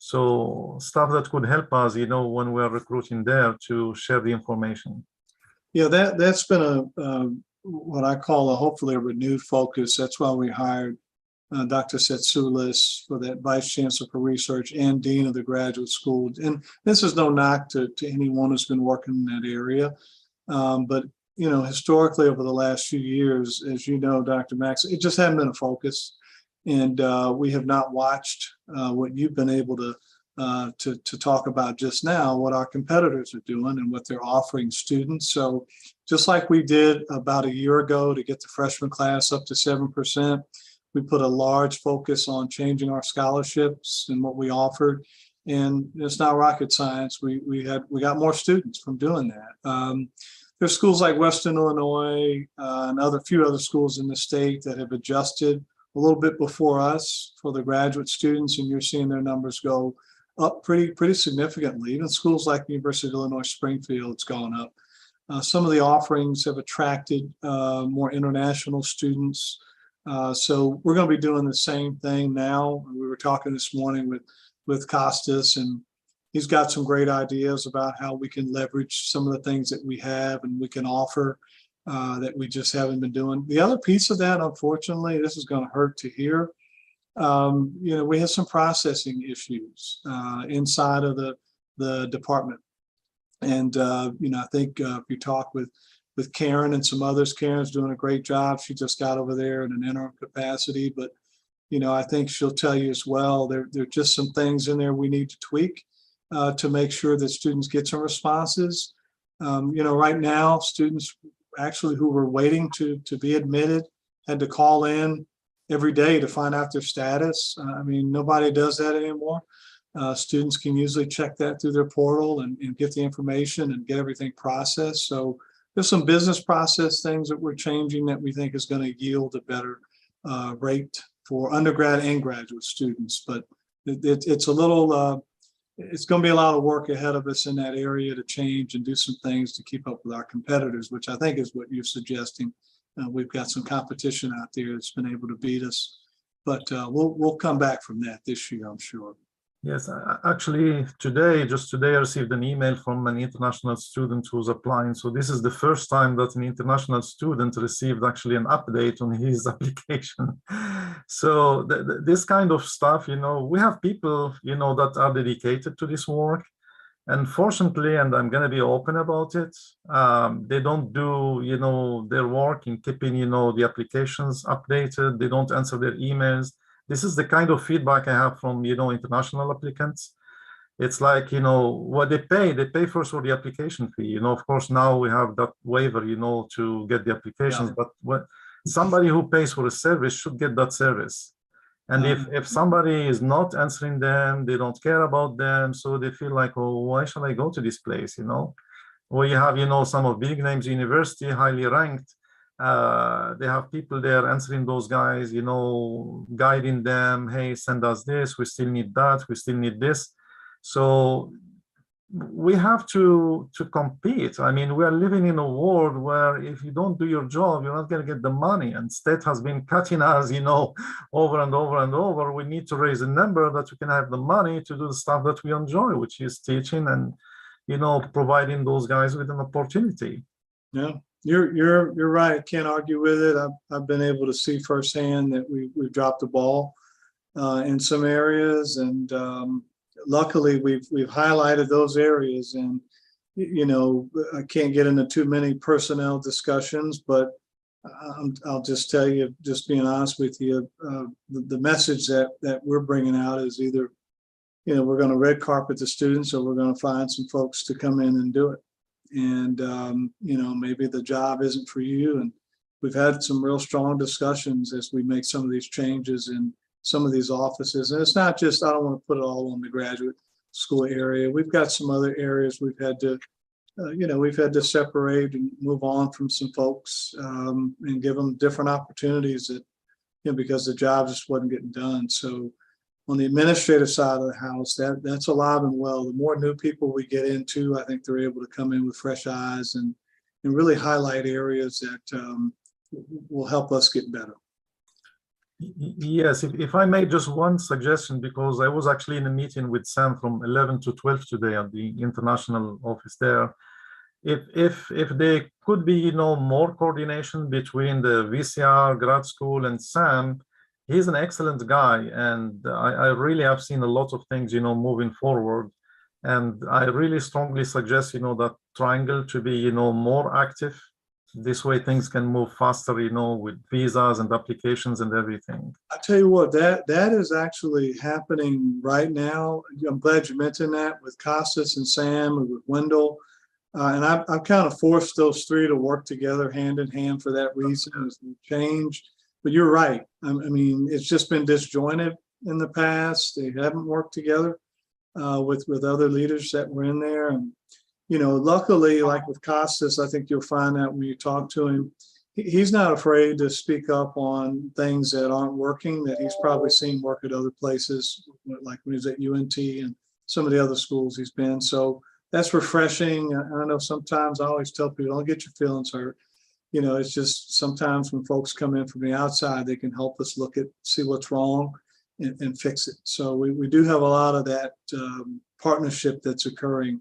Speaker 8: So stuff that could help us, when we're recruiting there to share the information.
Speaker 10: Yeah, that's been what I call hopefully a renewed focus. That's why we hired Dr. Setsoulis for that Vice Chancellor for Research and Dean of the Graduate School. And this is no knock to anyone who's been working in that area. But, historically over the last few years, as you know, Dr. Max, it just hadn't been a focus. And we have not watched what you've been able to talk about just now, what our competitors are doing and what they're offering students. So just like we did about a year ago to get the freshman class up to 7%, we put a large focus on changing our scholarships and what we offered. And it's not rocket science. We got more students from doing that. There's schools like Western Illinois and few other schools in the state that have adjusted a little bit before us for the graduate students, and you're seeing their numbers go up pretty significantly. Even schools like the University of Illinois Springfield, it's gone up. Some of the offerings have attracted more international students. So we're going to be doing the same thing now. We were talking this morning with Costas, and he's got some great ideas about how we can leverage some of the things that we have and we can offer that we just haven't been doing. The other piece of that, unfortunately, this is going to hurt to hear. We have some processing issues inside of the department. And, I think if you talk with Karen and some others, Karen's doing a great job. She just got over there in an interim capacity, but, I think she'll tell you as well, there are just some things in there we need to tweak to make sure that students get some responses. Right now, students actually who were waiting to be admitted had to call in every day to find out their status. Nobody does that anymore. Students can usually check that through their portal and get the information and get everything processed. So there's some business process things that we're changing that we think is going to yield a better rate for undergrad and graduate students. But it's a little, it's going to be a lot of work ahead of us in that area to change and do some things to keep up with our competitors, which I think is what you're suggesting. We've got some competition out there that's been able to beat us, but we'll come back from that this year, I'm sure.
Speaker 8: Yes, actually, just today, I received an email from an international student who's applying. So this is the first time that an international student received actually an update on his application. So this kind of stuff, we have people, that are dedicated to this work. And fortunately, and I'm going to be open about it, they don't do, their work in keeping, the applications updated. They don't answer their emails. This is the kind of feedback I have from, international applicants. It's like, what they pay first for the application fee. Of course, now we have that waiver, to get the applications, but what somebody who pays for a service should get that service. And if somebody is not answering them, they don't care about them, so they feel like, oh, why should I go to this place, Where you have, some of big names university, highly ranked, they have people there answering those guys, guiding them, hey, send us this, we still need that, we still need this. So we have to compete. I mean, we are living in a world where if you don't do your job, you're not going to get the money. And state has been cutting us, over and over and over. We need to raise a number that we can have the money to do the stuff that we enjoy, which is teaching and, providing those guys with an opportunity.
Speaker 10: Yeah, you're right. Can't argue with it. I've been able to see firsthand that we've dropped the ball in some areas, and luckily we've highlighted those areas. And I can't get into too many personnel discussions, but I'll just tell you, just being honest with you, the message that we're bringing out is either we're going to red carpet the students, or we're going to find some folks to come in and do it. And maybe the job isn't for you. And we've had some real strong discussions as we make some of these changes in some of these offices. And it's not just, I don't want to put it all on the graduate school area. We've got some other areas we've had to separate and move on from some folks, and give them different opportunities that, because the job just wasn't getting done. So on the administrative side of the house, that's alive and well. The more new people we get into, I think they're able to come in with fresh eyes and really highlight areas that will help us get better.
Speaker 8: Yes, if I made just one suggestion, because I was actually in a meeting with Sam from 11 to 12 today at the international office there. If there could be more coordination between the VCR, grad school, and Sam. He's an excellent guy, and I really have seen a lot of things, moving forward. And I really strongly suggest, that triangle to be, more active. This way things can move faster, with visas and applications and everything.
Speaker 10: I tell you what, that is actually happening right now. I'm glad you mentioned that with Costas and Sam and with Wendell. And I've kind of forced those three to work together hand in hand for that reason, as we change. But you're right. I mean, it's just been disjointed in the past. They haven't worked together with other leaders that were in there. And, luckily, like with Costas, I think you'll find that when you talk to him, he's not afraid to speak up on things that aren't working, that he's probably seen work at other places, like when he was at UNT and some of the other schools he's been. So that's refreshing. I know sometimes I always tell people, don't get your feelings hurt. It's just sometimes when folks come in from the outside, they can help us see what's wrong and fix it. So we do have a lot of that partnership that's occurring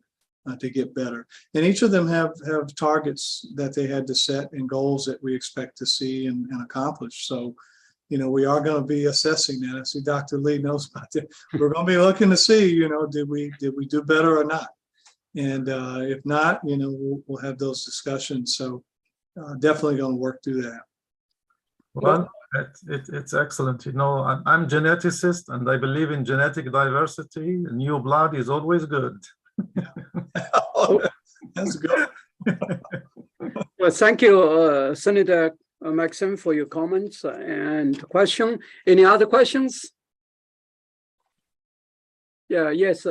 Speaker 10: to get better. And each of them have targets that they had to set and goals that we expect to see and accomplish. So, we are going to be assessing that. I see Dr. Lee knows about that. We're going to be looking to see, did we do better or not? And if not, we'll have those discussions. So definitely going to work through that.
Speaker 8: Well, it's excellent. I'm a geneticist, and I believe in genetic diversity. New blood is always good.
Speaker 10: Oh, that's good.
Speaker 2: Well, thank you, Senator Maxim, for your comments and question. Any other questions? Yeah, yes,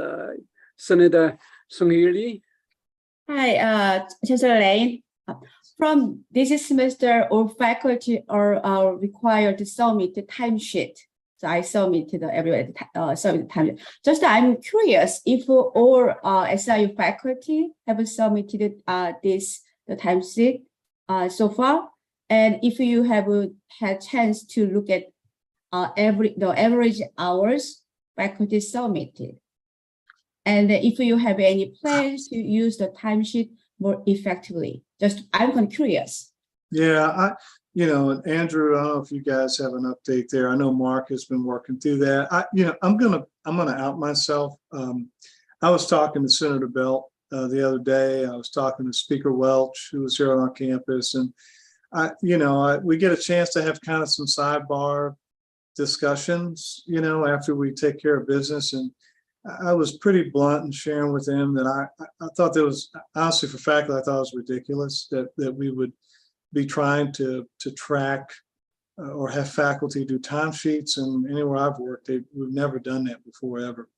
Speaker 2: Senator Sung-Hee.
Speaker 11: Hi, Chancellor Lane. From this semester, all faculty are required to submit the timesheet. So I submitted every submit time. Just I'm curious if all SIU faculty have submitted the timesheet so far, and if you have had chance to look at the average hours faculty submitted, and if you have any plans to use the timesheet more effectively. Just I'm kind of curious.
Speaker 10: Yeah, Andrew, I don't know if you guys have an update there. I know Mark has been working through that. I'm gonna out myself. I was talking to Senator Belt the other day. I was talking to Speaker Welch, who was here on our campus, and we get a chance to have kind of some sidebar discussions, after we take care of business. And I was pretty blunt in sharing with them that I thought that was, honestly, for faculty, I thought it was ridiculous that we would be trying to track or have faculty do timesheets. And anywhere I've worked, we've never done that before, ever.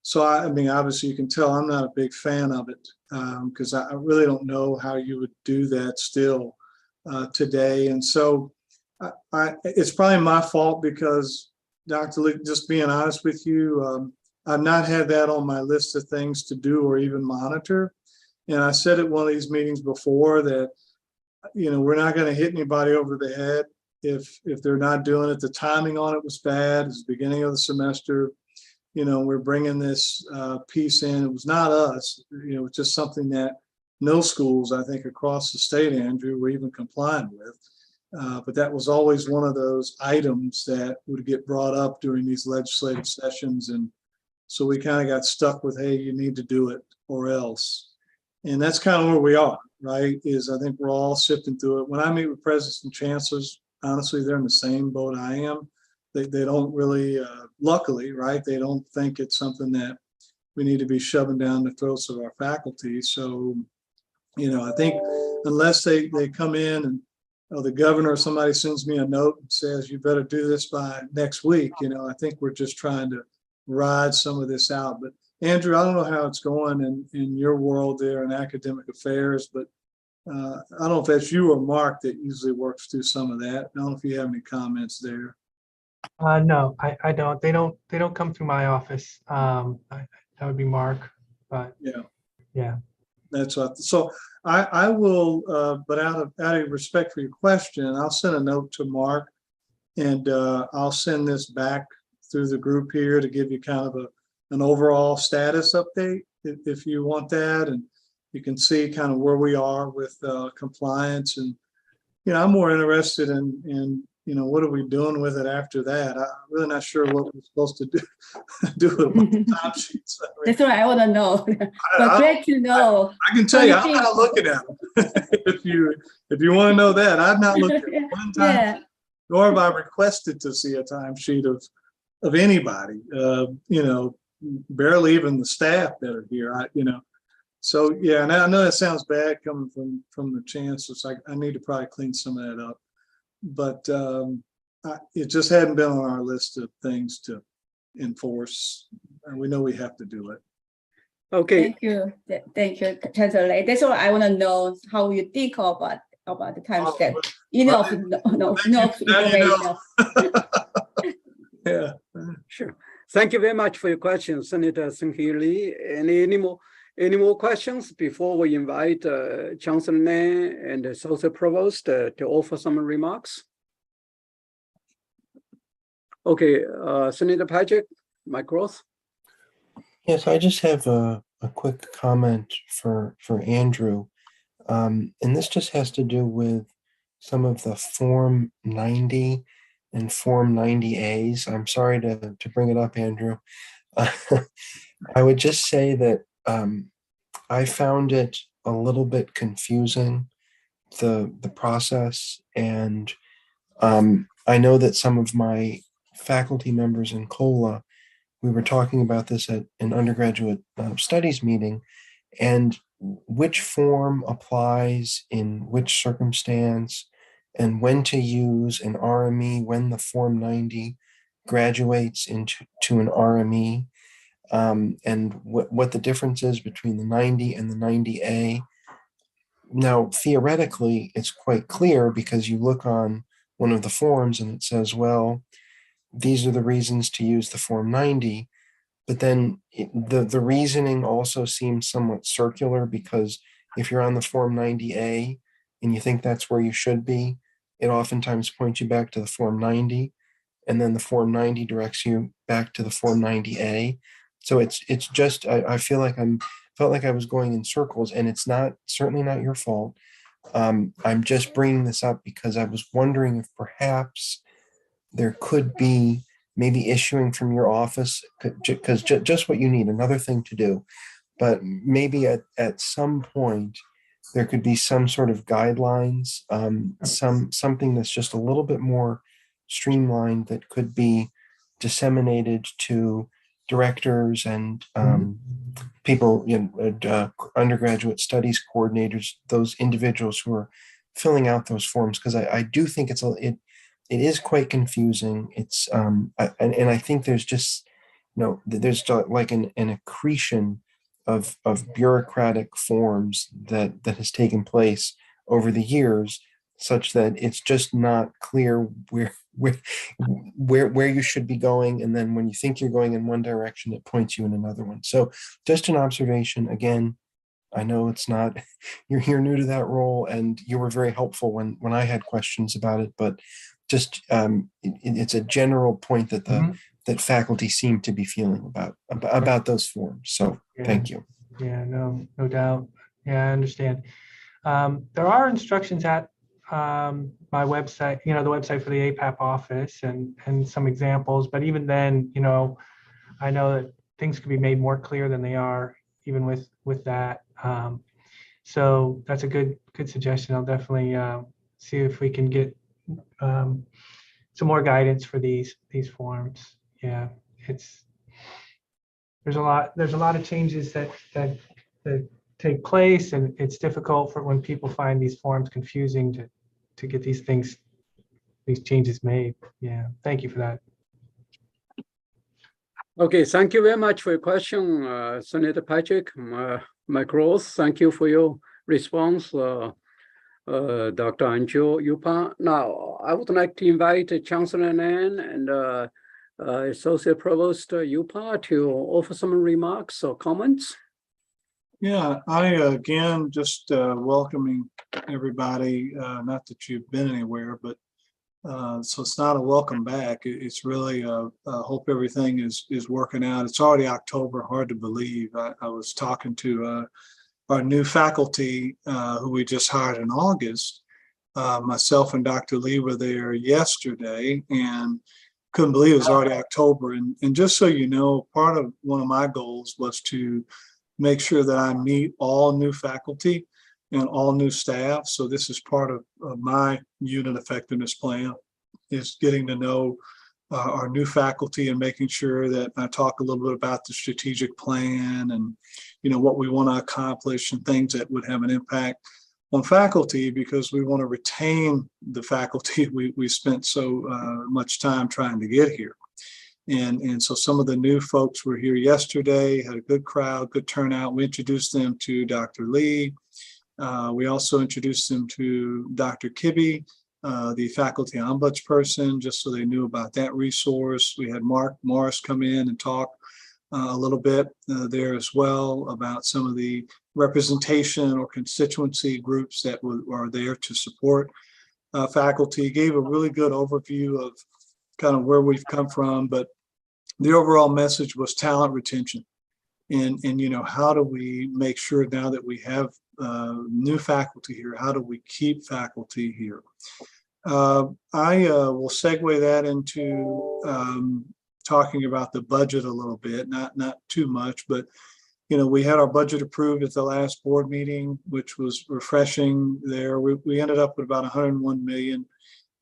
Speaker 10: So, I mean, obviously, you can tell I'm not a big fan of it, because I really don't know how you would do that still today. And so it's probably my fault because, Dr. Lee, just being honest with you, I've not had that on my list of things to do or even monitor. And I said at one of these meetings before that, we're not going to hit anybody over the head if they're not doing it. The timing on it was bad. It's the beginning of the semester. We're bringing this piece in. It was not us. It's just something that no schools, I think, across the state, Andrew, were even complying with. But that was always one of those items that would get brought up during these legislative sessions. And so we kind of got stuck with, hey, you need to do it or else. And that's kind of where we are, right? I think we're all sifting through it. When I meet with presidents and chancellors, honestly, they're in the same boat I am. They don't really, luckily, right? They don't think it's something that we need to be shoving down the throats of our faculty. So, I think unless they come in and the governor or somebody sends me a note and says, you better do this by next week, I think we're just trying to ride some of this out. But Andrew, I don't know how it's going in your world there in academic affairs, but I don't know if that's you or Mark that usually works through some of that. I don't know if you have any comments there.
Speaker 9: No, I don't. They don't come through my office. That would be Mark, but yeah.
Speaker 10: That's what. So I will, but out of respect for your question, I'll send a note to Mark, and I'll send this back through the group here to give you kind of an overall status update if you want that, and you can see kind of where we are with compliance. And I'm more interested in what are we doing with it after that? I'm really not sure what we're supposed to do with the time sheets.
Speaker 11: That's what I want to know. But great to know.
Speaker 10: I can tell you, I'm not looking at them. if you want to know that, I've not looked at them one time, nor have I requested to see a timesheet of anybody. Barely even the staff that are here. So yeah, and I know that sounds bad coming from the chancellor. So I need to probably clean some of that up. But it just hadn't been on our list of things to enforce, and we know we have to do it.
Speaker 2: Okay.
Speaker 11: Thank you, Chancellor. That's all I want to know, how you think about the time step. Enough information.
Speaker 10: Yeah.
Speaker 2: Sure. Thank you very much for your questions, Senator Cynthia Lee. Any more questions before we invite Chancellor Nan and the Associate Provost to offer some remarks? Okay, Senator Patrick, Mike Roth.
Speaker 7: Yes, I just have a quick comment for Andrew. And this just has to do with some of the Form 90 and Form 90As. I'm sorry to bring it up, Andrew. I would just say that I found it a little bit confusing, the process, and I know that some of my faculty members in COLA, we were talking about this at an undergraduate studies meeting, and which form applies in which circumstance, and when to use an RME, when the Form 90 graduates into an RME. And what the difference is between the 90 and the 90A. Now, theoretically, it's quite clear because you look on one of the forms and it says, well, these are the reasons to use the Form 90. But then the reasoning also seems somewhat circular, because if you're on the Form 90A and you think that's where you should be, it oftentimes points you back to the Form 90, and then the Form 90 directs you back to the Form 90A. So it's just, I felt like I was going in circles, and it's certainly not your fault. I'm just bringing this up because I was wondering if perhaps there could be maybe issuing from your office, because just what you need, another thing to do, but maybe at some point there could be some sort of guidelines, something that's just a little bit more streamlined that could be disseminated to directors and people, undergraduate studies coordinators, those individuals who are filling out those forms, because I do think it is quite confusing. It's and I think there's just there's like an accretion of bureaucratic forms that has taken place over the years. such that it's just not clear where you should be going. And then when you think you're going in one direction, it points you in another one. So just an observation. Again, I know it's not, you're new to that role, and you were very helpful when I had questions about it, but just it's a general point that that faculty seem to be feeling about those forms. So thank you.
Speaker 9: Yeah, no doubt. Yeah, I understand. There are instructions at my website, the website for the APAP office, and some examples, but even then, I know that things could be made more clear than they are even with that. So that's a good suggestion. I'll definitely see if we can get some more guidance for these forms. Yeah, there's a lot of changes that take place, and it's difficult for when people find these forms confusing to get these changes made. Yeah, thank you for that.
Speaker 2: Okay, thank you very much for your question, Senator Patrick. Mike Ross, thank you for your response, Dr. Anjo Yupa. Now, I would like to invite Chancellor Nan and Associate Provost Yupa to offer some remarks or comments.
Speaker 10: Yeah, I again just welcoming everybody. Not that you've been anywhere, but so it's not a welcome back. It's really hope everything is working out. It's already October, hard to believe. I was talking to our new faculty who we just hired in August. Myself and Dr. Lee were there yesterday and couldn't believe it was already October. And just so you know, part of one of my goals was to make sure that I meet all new faculty and all new staff. So this is part of my unit effectiveness plan, is getting to know our new faculty and making sure that I talk a little bit about the strategic plan and what we want to accomplish and things that would have an impact on faculty, because we want to retain the faculty we spent so much time trying to get here. And so some of the new folks were here yesterday, had a good crowd, good turnout. We introduced them to Dr. Lee. We also introduced them to Dr. Kibbe, the faculty ombudsperson, just so they knew about that resource. We had Mark Morris come in and talk a little bit there as well about some of the representation or constituency groups that are there to support faculty. Gave a really good overview of kind of where we've come from, but the overall message was talent retention. And how do we make sure now that we have new faculty here, how do we keep faculty here? I will segue that into talking about the budget a little bit, not too much, but we had our budget approved at the last board meeting, which was refreshing there. We ended up with about 101 million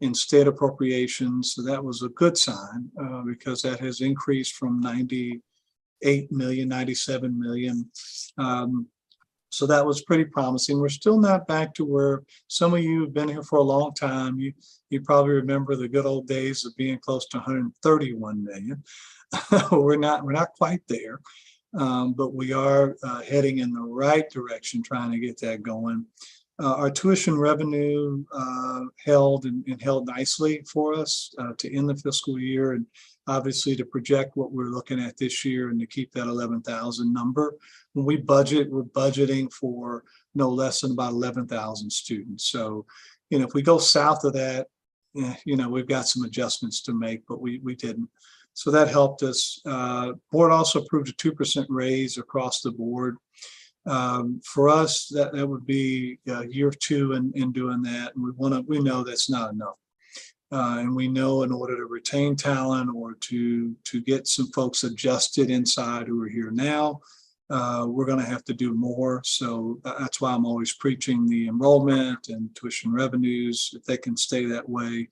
Speaker 10: in state appropriations. So that was a good sign because that has increased from 98 million, 97 million. So that was pretty promising. We're still not back to where some of you have been here for a long time. You probably remember the good old days of being close to 131 million. We're not quite there, but we are heading in the right direction, trying to get that going. Our tuition revenue held nicely for us to end the fiscal year, and obviously to project what we're looking at this year and to keep that 11,000 number. When we budget, we're budgeting for no less than about 11,000 students. So, if we go south of that, we've got some adjustments to make, but we didn't. So that helped us. Board also approved a 2% raise across the board. For us, that would be year 2 in doing that, and we know that's not enough. And we know in order to retain talent or to get some folks adjusted inside who are here now, we're going to have to do more. So that's why I'm always preaching the enrollment and tuition revenues. If they can stay that way,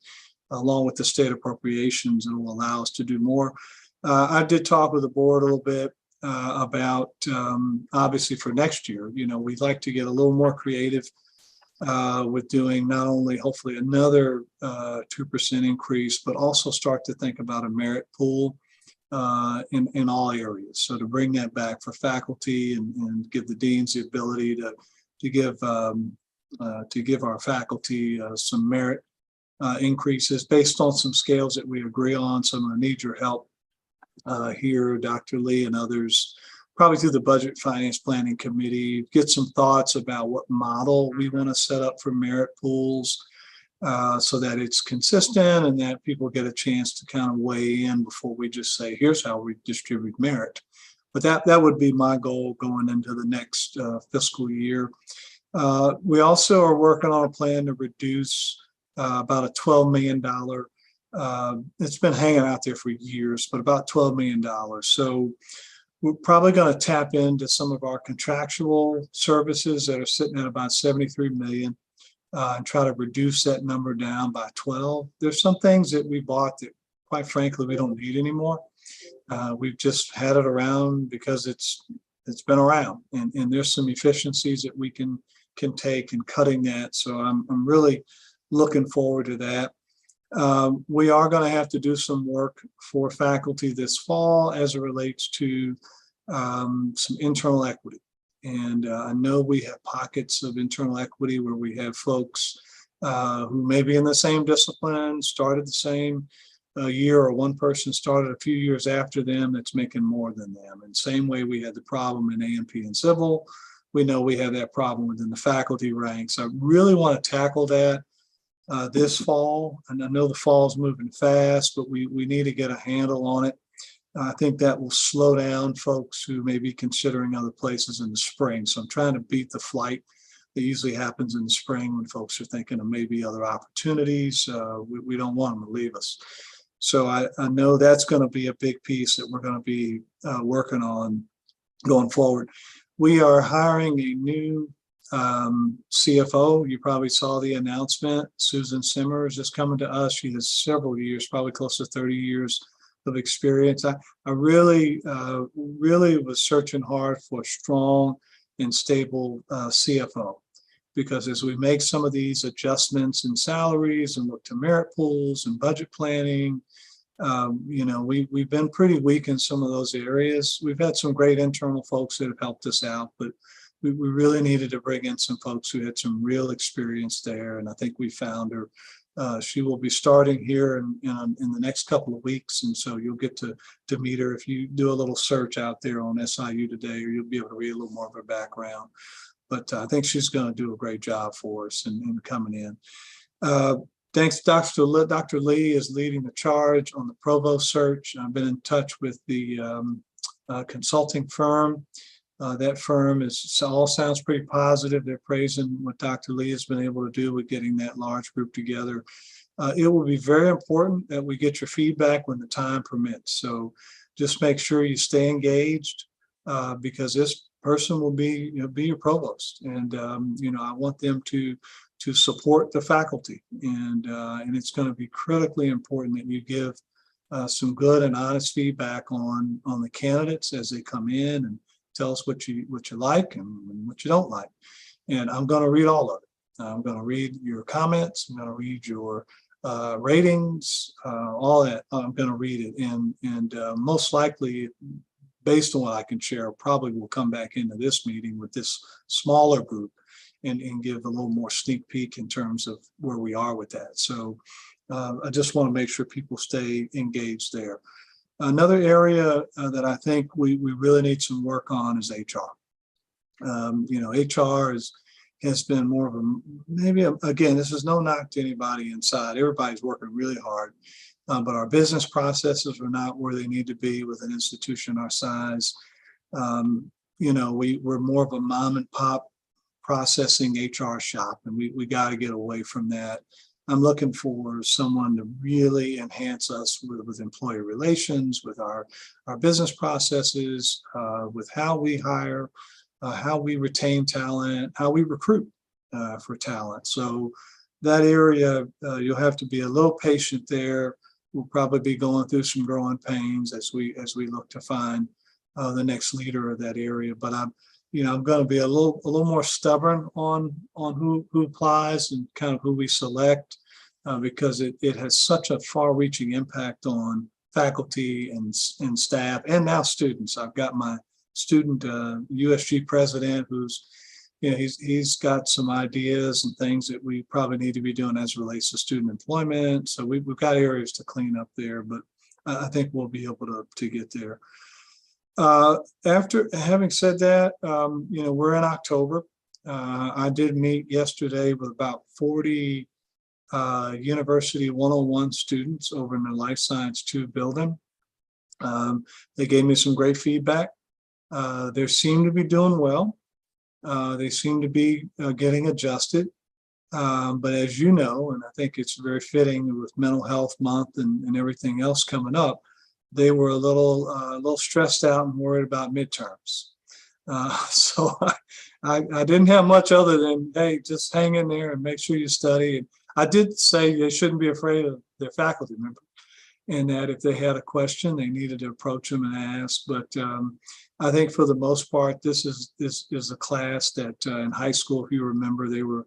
Speaker 10: along with the state appropriations, it will allow us to do more. I did talk with the board a little bit about obviously for next year. We'd like to get a little more creative with doing not only hopefully another 2% increase, but also start to think about a merit pool in all areas. So to bring that back for faculty and give the deans the ability to give to give our faculty some merit increases based on some scales that we agree on. So I'm going to need your help here, Dr. Lee and others, probably through the Budget Finance Planning Committee, get some thoughts about what model we want to set up for merit pools so that it's consistent and that people get a chance to kind of weigh in before we just say, here's how we distribute merit. But that would be my goal going into the next fiscal year. We also are working on a plan to reduce about a $12 million. It's been hanging out there for years, but about $12 million. So we're probably going to tap into some of our contractual services that are sitting at about 73 million and try to reduce that number down by 12. There's some things that we bought that, quite frankly, we don't need anymore. We've just had it around because it's been around, and there's some efficiencies that we can take in cutting that. So I'm really looking forward to that. We are going to have to do some work for faculty this fall as it relates to some internal equity. And I know we have pockets of internal equity where we have folks who may be in the same discipline, started the same year, or one person started a few years after them that's making more than them. And same way we had the problem in A&P and Civil, we know we have that problem within the faculty ranks. I really want to tackle that this fall. And I know the fall is moving fast, but we need to get a handle on it. I think that will slow down folks who may be considering other places in the spring. So I'm trying to beat the flight that usually happens in the spring when folks are thinking of maybe other opportunities. We don't want them to leave us. So I know that's going to be a big piece that we're going to be working on going forward. We are hiring a new CFO. You probably saw the announcement. Susan Simmers is coming to us. She has several years, probably close to 30 years of experience. I really was searching hard for a strong and stable CFO, because as we make some of these adjustments in salaries and look to merit pools and budget planning, we've been pretty weak in some of those areas. We've had some great internal folks that have helped us out, but we really needed to bring in some folks who had some real experience there. And I think we found her. She will be starting here in the next couple of weeks. And so you'll get to meet her if you do a little search out there on SIU Today, or you'll be able to read a little more of her background. But I think she's going to do a great job for us in coming in. Thanks, Dr. Lee is leading the charge on the provost search. I've been in touch with the consulting firm. That firm all sounds pretty positive. They're praising what Dr. Lee has been able to do with getting that large group together. It will be very important that we get your feedback when the time permits. So just make sure you stay engaged because this person will be your provost, and I want them to support the faculty, and it's going to be critically important that you give some good and honest feedback on the candidates as they come in, and tell us what you like and what you don't like. And I'm going to read all of it. I'm going to read your comments. I'm going to read your ratings, all that. I'm going to read it, and most likely, based on what I can share, probably will come back into this meeting with this smaller group and give a little more sneak peek in terms of where we are with that. So I just want to make sure people stay engaged there. Another area that I think we really need some work on is HR. HR has been more of again, this is no knock to anybody inside. Everybody's working really hard. But our business processes are not where they need to be with an institution our size. We're more of a mom and pop processing HR shop, and we got to get away from that. I'm looking for someone to really enhance us with employee relations, with our business processes, with how we hire, how we retain talent, how we recruit for talent. So that area, you'll have to be a little patient there. We'll probably be going through some growing pains as we look to find the next leader of that area. But I'm going to be a little more stubborn on who applies and kind of who we select because it has such a far-reaching impact on faculty and staff and now students. I've got my student USG president who's he's got some ideas and things that we probably need to be doing as it relates to student employment. So we've got areas to clean up there, but I think we'll be able to get there. After having said that, we're in October. I did meet yesterday with about 40 University 101 students over in the Life Science 2 building. They gave me some great feedback. They seem to be doing well. They seem to be getting adjusted. But as you know, and I think it's very fitting with Mental Health Month and everything else coming up, they were a little stressed out and worried about midterms. So I didn't have much other than, hey, just hang in there and make sure you study. And I did say they shouldn't be afraid of their faculty member, and that if they had a question, they needed to approach them and ask. But I think for the most part, this is a class that in high school, if you remember, they were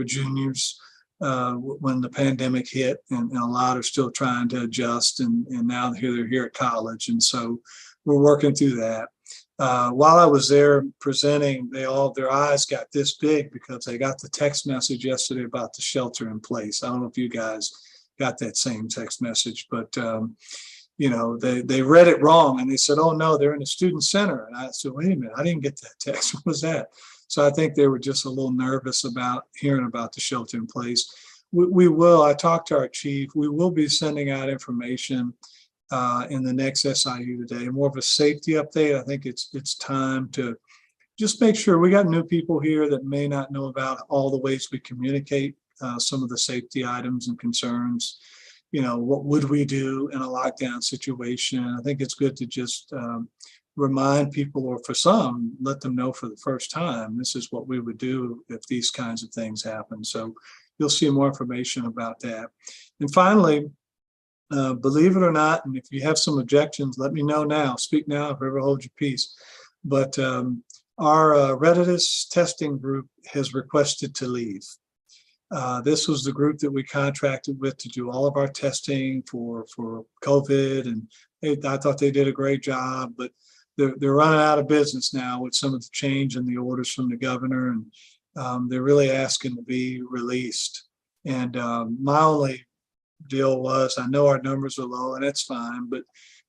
Speaker 10: juniors when the pandemic hit, and a lot are still trying to adjust, and now they're here at college, and so we're working through that. While I was there presenting, their eyes got this big because they got the text message yesterday about the shelter in place. I don't know if you guys got that same text message, but they read it wrong and they said, "Oh no, they're in the student center." And I said, "Wait a minute, I didn't get that text. What was that?" So I think they were just a little nervous about hearing about the shelter in place. I talked to our chief. We will be sending out information in the next SIU today, more of a safety update. I think it's time to just make sure we got new people here that may not know about all the ways we communicate some of the safety items and concerns. What would we do in a lockdown situation? I think it's good to just remind people, or for some, let them know for the first time, this is what we would do if these kinds of things happen. So you'll see more information about that. And finally, believe it or not, and if you have some objections, let me know now. Speak now, if ever hold your peace. But our Redditus testing group has requested to leave. This was the group that we contracted with to do all of our testing for COVID, and I thought they did a great job, but they're running out of business now with some of the change in the orders from the governor, and they're really asking to be released. And my only deal was, I know our numbers are low, and that's fine,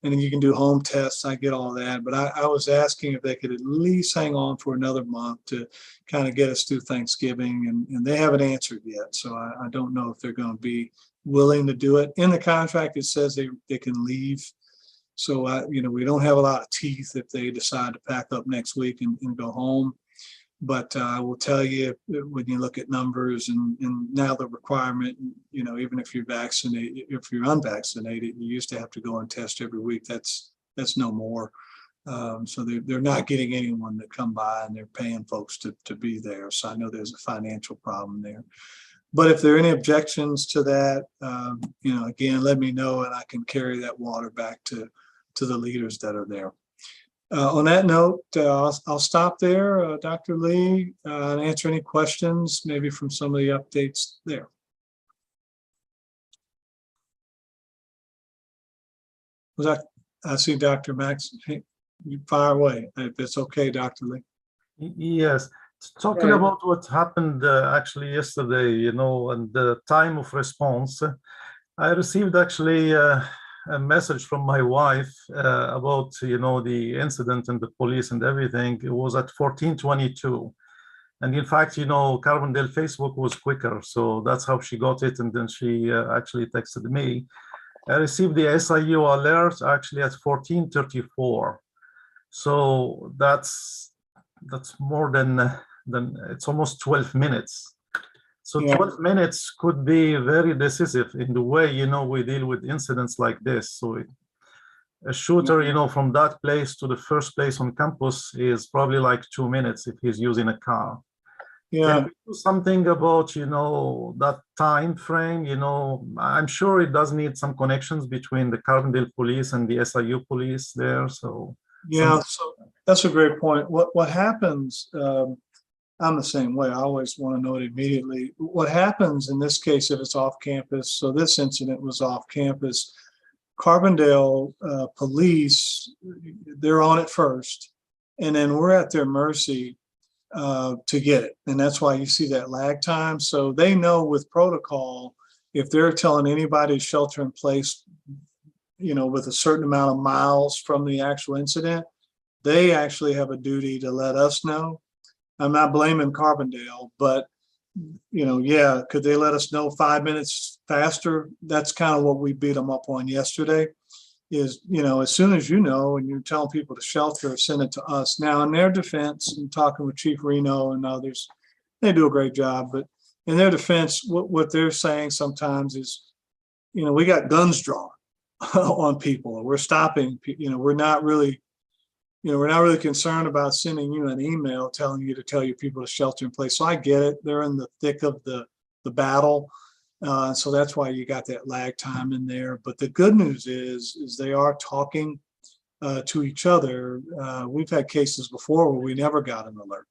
Speaker 10: and then you can do home tests, I get all that, but I was asking if they could at least hang on for another month to kind of get us through Thanksgiving, and they haven't answered yet, so I don't know if they're going to be willing to do it. In the contract, it says they can leave, so we don't have a lot of teeth if they decide to pack up next week and go home. But I will tell you, when you look at numbers and now the requirement, even if you're vaccinated, if you're unvaccinated, you used to have to go and test every week. That's no more. So they're not getting anyone to come by, and they're paying folks to be there. So I know there's a financial problem there. But if there are any objections to that, again, let me know, and I can carry that water back to the leaders that are there. On that note, I'll stop there, Dr. Lee, and answer any questions, maybe from some of the updates there. I see Dr. Max. Hey, you fire away if it's okay, Dr. Lee.
Speaker 8: Yes, talking about what happened actually yesterday, and the time of response, I received actually a message from my wife about the incident and the police and everything. It was at 14:22, and in fact, Carbondale Facebook was quicker, so that's how she got it, and then she actually texted me. I received the SIU alert actually at 14:34, so that's more than it's almost 12 minutes. So
Speaker 10: Yeah.
Speaker 8: 12 minutes could be very decisive in the way, we deal with incidents like this. So a shooter, from that place to the first place on campus is probably like 2 minutes if he's using a car.
Speaker 10: Yeah.
Speaker 8: Can we do something about, that time frame? I'm sure it does need some connections between the Carbondale police and the SIU police there. So
Speaker 10: Yeah, so that's a great point. What happens, I'm the same way. I always want to know it immediately. What happens in this case, if it's off campus, so this incident was off campus, Carbondale police, they're on it first, and then we're at their mercy to get it. And that's why you see that lag time. So they know with protocol, if they're telling anybody to shelter in place, with a certain amount of miles from the actual incident, they actually have a duty to let us know. I'm not blaming Carbondale, but yeah, could they let us know 5 minutes faster? That's kind of what we beat them up on yesterday is, as soon as you know, and you're telling people to shelter, send it to us. Now, in their defense, and talking with Chief Reno and others, they do a great job, but in their defense, what they're saying sometimes is, we got guns drawn on people. We're stopping, we're not really concerned about sending you an email telling you to tell your people to shelter in place. So I get it. They're in the thick of the battle. So that's why you got that lag time in there. But the good news is they are talking to each other. We've had cases before where we never got an alert.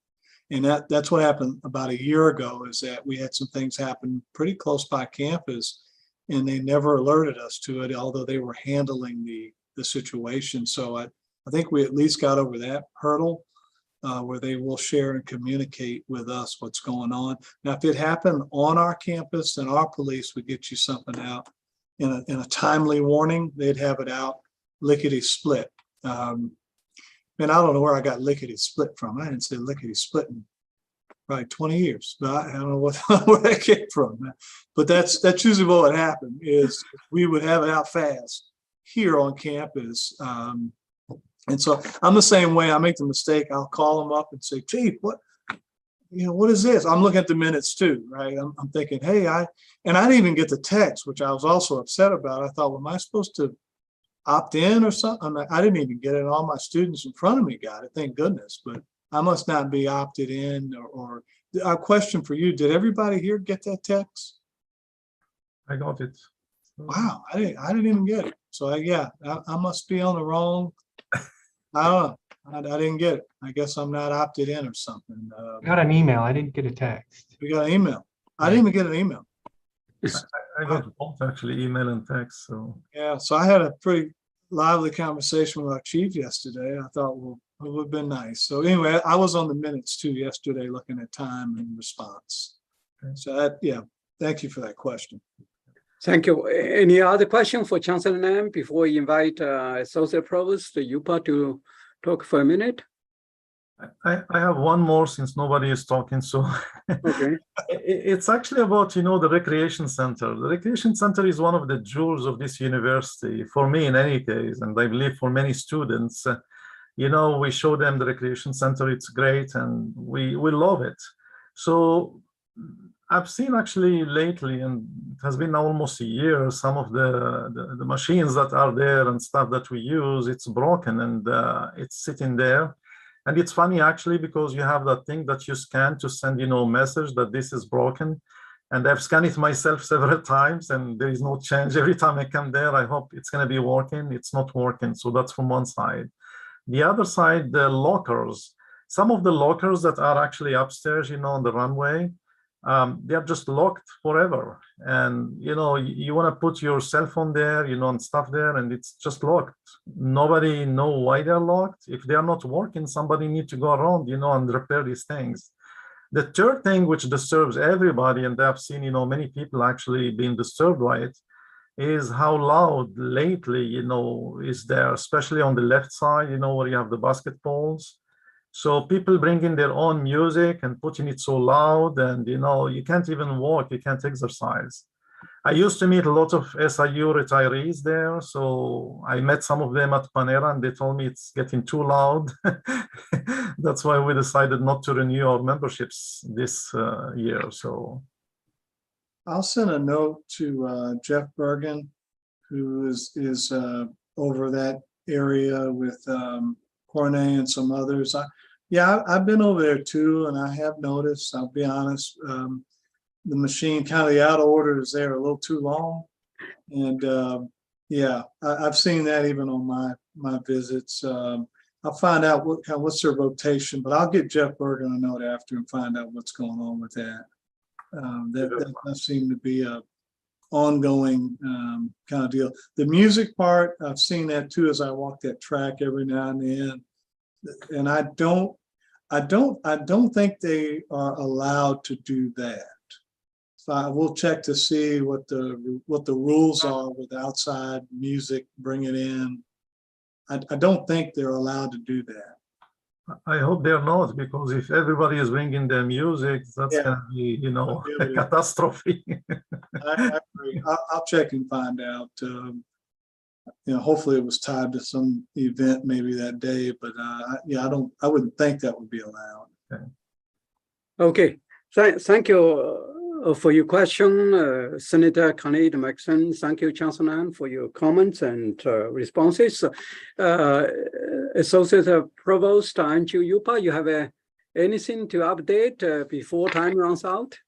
Speaker 10: And that's what happened about a year ago, is that we had some things happen pretty close by campus and they never alerted us to it, although they were handling the situation. So I think we at least got over that hurdle where they will share and communicate with us what's going on. Now, if it happened on our campus, then our police would get you something out in a timely warning. They'd have it out lickety split. And I don't know where I got lickety split from. I didn't say lickety split in probably 20 years, but I don't know where that came from. But that's usually what would happen, is we would have it out fast here on campus. And so I'm the same way. I make the mistake. I'll call them up and say, Chief, what is this? I'm looking at the minutes too, right? I'm thinking, hey, I didn't even get the text, which I was also upset about. I thought, well, am I supposed to opt in or something? I didn't even get it. All my students in front of me got it, thank goodness. But I must not be opted in. Or a question for you: did everybody here get that text?
Speaker 8: I got it.
Speaker 10: Wow, I didn't even get it. So I must be on the wrong. I don't know. I didn't get it. I guess I'm not opted in or something.
Speaker 9: I got an email. I didn't get a text.
Speaker 10: We got an email. I didn't even get an email.
Speaker 8: I got both, actually, email and text. So
Speaker 10: Yeah, so I had a pretty lively conversation with our chief yesterday. I thought, well, it would have been nice. So anyway, I was on the minutes too yesterday, looking at time and response. So thank you for that question.
Speaker 2: Thank you. Any other question for Chancellor Nam before we invite Associate Provost Yupa to talk for a minute?
Speaker 8: I have one more, since nobody is talking. So
Speaker 2: Okay.
Speaker 8: It's actually about, the recreation center. The recreation center is one of the jewels of this university, for me in any case, and I believe for many students. We show them the recreation center. It's great, and we love it. So I've seen actually lately, and it has been almost a year, some of the machines that are there and stuff that we use, it's broken, and it's sitting there. And it's funny, actually, because you have that thing that you scan to send, a message that this is broken. And I've scanned it myself several times, and there is no change. Every time I come there, I hope it's going to be working. It's not working. So that's from one side. The other side, the lockers. Some of the lockers that are actually upstairs, on the runway, they are just locked forever. And, you want to put your cell phone there, and stuff there, and it's just locked. Nobody know why they're locked. If they are not working, somebody need to go around, and repair these things. The third thing, which disturbs everybody, and I've seen, many people actually being disturbed by it, is how loud lately, is there, especially on the left side, where you have the basketballs. So people bringing their own music and putting it so loud, and you can't even walk, you can't exercise. I used to meet a lot of SIU retirees there, so I met some of them at Panera, and they told me it's getting too loud. That's why we decided not to renew our memberships this year. So
Speaker 10: I'll send a note to Jeff Bergen, who is over that area with Cornet and some others. I've been over there too, and I have noticed, I'll be honest, the machine, kind of the out of order is there a little too long. And I've seen that even on my visits. I'll find out what's their rotation, but I'll get Jeff Bergen a note after and find out what's going on with that. That does seem to be a ongoing kind of deal. The music part, I've seen that too as I walk that track every now and then. And I don't think they are allowed to do that. So I will check to see what the rules are with outside music, bring it in. I don't think they're allowed to do that.
Speaker 8: I hope they're not, because if everybody is bringing their music, that's
Speaker 10: Yeah.
Speaker 8: gonna be, you know, a
Speaker 10: Prohibited.
Speaker 8: catastrophe.
Speaker 10: I agree. I'll check and find out. You know, hopefully it was tied to some event maybe that day, but yeah, I wouldn't think that would be allowed.
Speaker 2: Okay, thank you for your question, Senator Khalid Maxon. Thank you, Chancellor Nan, for your comments and responses. Associate Provost Anju Yupa, you have anything to update before time runs out?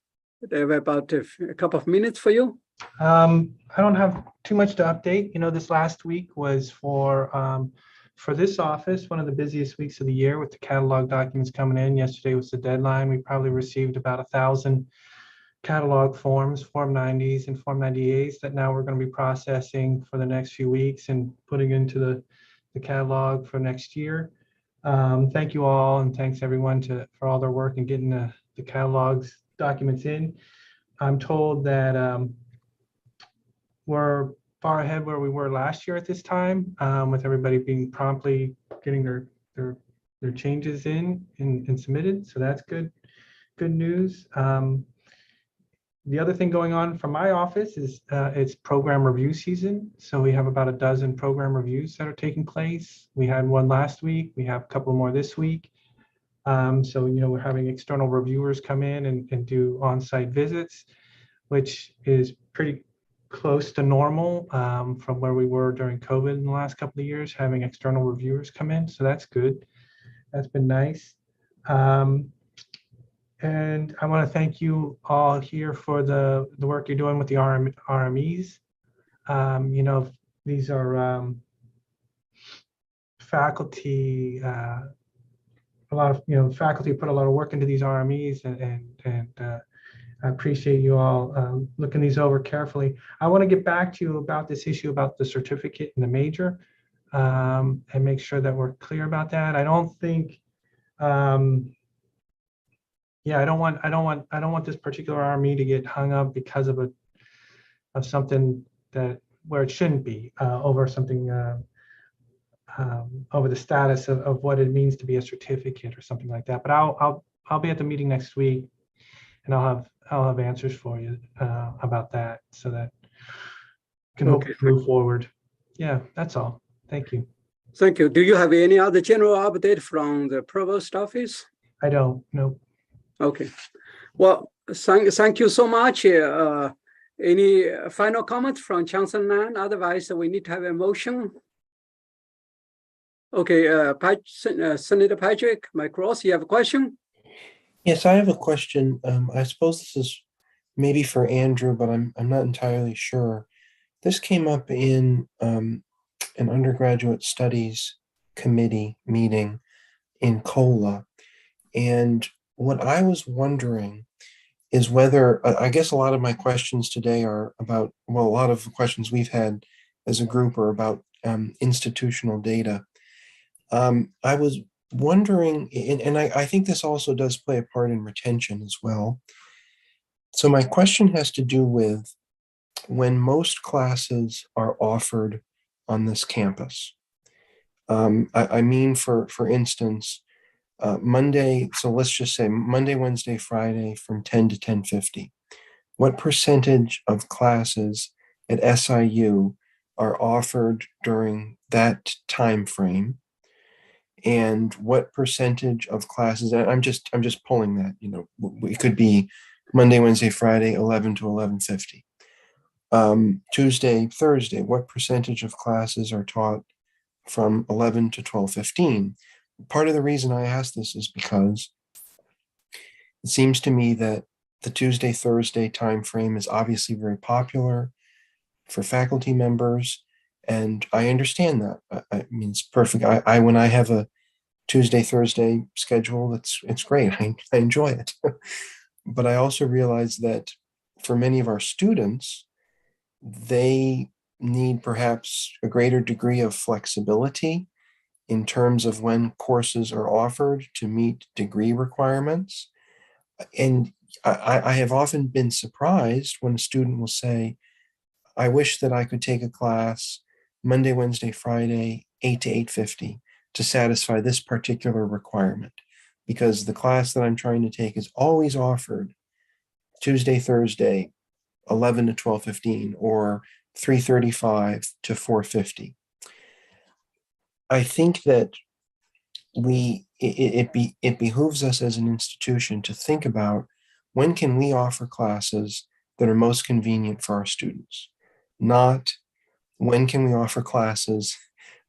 Speaker 2: They have about a couple of minutes for you.
Speaker 9: I don't have too much to update. You know, this last week was for this office, one of the busiest weeks of the year with the catalog documents coming in. Yesterday was the deadline. We probably received about 1,000 catalog forms, Form 90s and Form 98s that now we're going to be processing for the next few weeks and putting into the catalog for next year. Thank you all, and thanks everyone for all their work in getting the catalogs documents in. I'm told that we're far ahead where we were last year at this time, with everybody being promptly getting their changes in and submitted. So that's good news. The other thing going on from my office is it's program review season. So we have about a dozen program reviews that are taking place. We had one last week. We have a couple more this week. So, you know, we're having external reviewers come in and do on-site visits, which is pretty close to normal from where we were during COVID in the last couple of years, having external reviewers come in. So that's good. That's been nice. And I want to thank you all here for the work you're doing with the RMEs. You know, these are faculty, a lot of, you know, faculty put a lot of work into these RMEs, and I appreciate you all looking these over carefully. I want to get back to you about this issue about the certificate and the major, and make sure that we're clear about that. I don't think, yeah, I don't want this particular RME to get hung up because of something where it shouldn't be, over something, over the status of what it means to be a certificate or something like that. But I'll be at the meeting next week, and I'll have answers for you about that, so that can hopefully move forward. Yeah, that's all. Thank you.
Speaker 2: Thank you. Do you have any other general update from the provost office?
Speaker 9: I don't. Nope.
Speaker 2: Okay. Well, thank you so much. Any final comments from Chancellor Nan? Otherwise, we need to have a motion. Okay, Senator Patrick McCross, you have a question?
Speaker 7: Yes, I have a question. I suppose this is maybe for Andrew, but I'm not entirely sure. This came up in an undergraduate studies committee meeting in COLA. And what I was wondering is whether, I guess a lot of my questions today are about, well, a lot of the questions we've had as a group are about institutional data. I was wondering, and I think this also does play a part in retention as well. So my question has to do with when most classes are offered on this campus. I mean, for instance, Monday, so let's just say Monday, Wednesday, Friday from 10 to 10:50. What percentage of classes at SIU are offered during that time frame? And what percentage of classes, and I'm just pulling that, you know, it could be Monday, Wednesday, Friday, 11 to 11:50. Tuesday, Thursday, what percentage of classes are taught from 11 to 12:15? Part of the reason I ask this is because it seems to me that the Tuesday, Thursday timeframe is obviously very popular for faculty members, and I understand that. I mean, it's perfect. When I have a Tuesday, Thursday schedule, it's great. I enjoy it. But I also realize that for many of our students, they need perhaps a greater degree of flexibility in terms of when courses are offered to meet degree requirements. And I have often been surprised when a student will say, I wish that I could take a class Monday, Wednesday, Friday, 8 to 8:50 to satisfy this particular requirement, because the class that I'm trying to take is always offered Tuesday, Thursday, 11 to 12:15 or 3:35 to 4:50. I think that it behooves us as an institution to think about when can we offer classes that are most convenient for our students, not when can we offer classes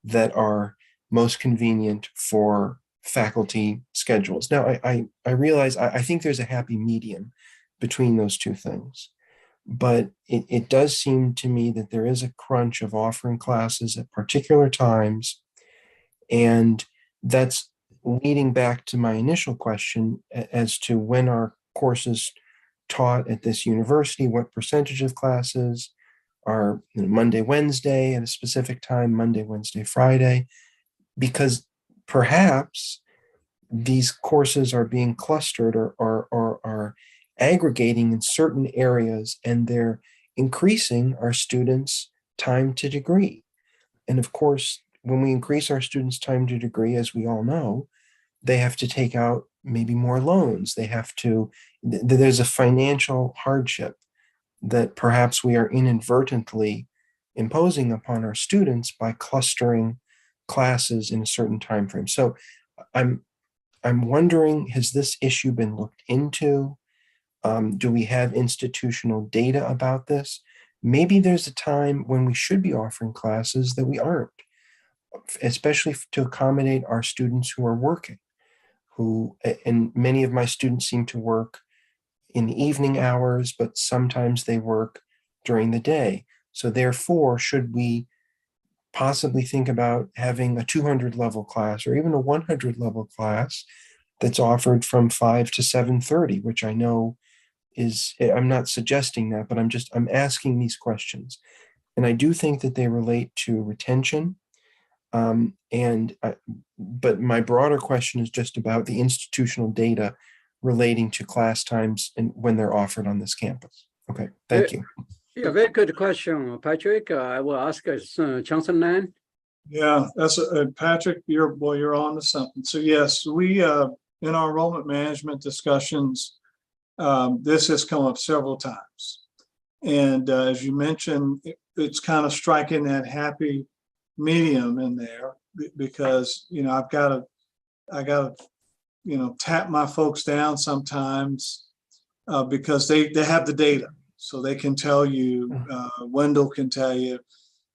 Speaker 7: that are most convenient for faculty schedules. Now, I realize I think there's a happy medium between those two things, but it does seem to me that there is a crunch of offering classes at particular times, and that's leading back to my initial question as to when are courses taught at this university, what percentage of classes are Monday, Wednesday at a specific time, Monday, Wednesday, Friday, because perhaps these courses are being clustered or are aggregating in certain areas, and they're increasing our students' time to degree. And of course, when we increase our students' time to degree, as we all know, they have to take out maybe more loans. They have to, there's a financial hardship that perhaps we are inadvertently imposing upon our students by clustering classes in a certain time frame. So I'm wondering, has this issue been looked into? Do we have institutional data about this? Maybe there's a time when we should be offering classes that we aren't, especially to accommodate our students who are working, and many of my students seem to work in the evening hours, but sometimes they work during the day. So therefore, should we possibly think about having a 200 level class or even a 100 level class that's offered from 5 to 7:30, which I know is, I'm not suggesting that, but I'm asking these questions. And I do think that they relate to retention. But my broader question is just about the institutional data relating to class times and when they're offered on this campus. Okay, thank you.
Speaker 2: Yeah, very good question, Patrick. I will ask Johnson Nan.
Speaker 10: Yeah, that's Patrick, you're on to something. So yes, we in our enrollment management discussions, this has come up several times. And as you mentioned, it's kind of striking that happy medium in there, because I gotta tap my folks down sometimes because they have the data, so they can tell you. Wendell can tell you,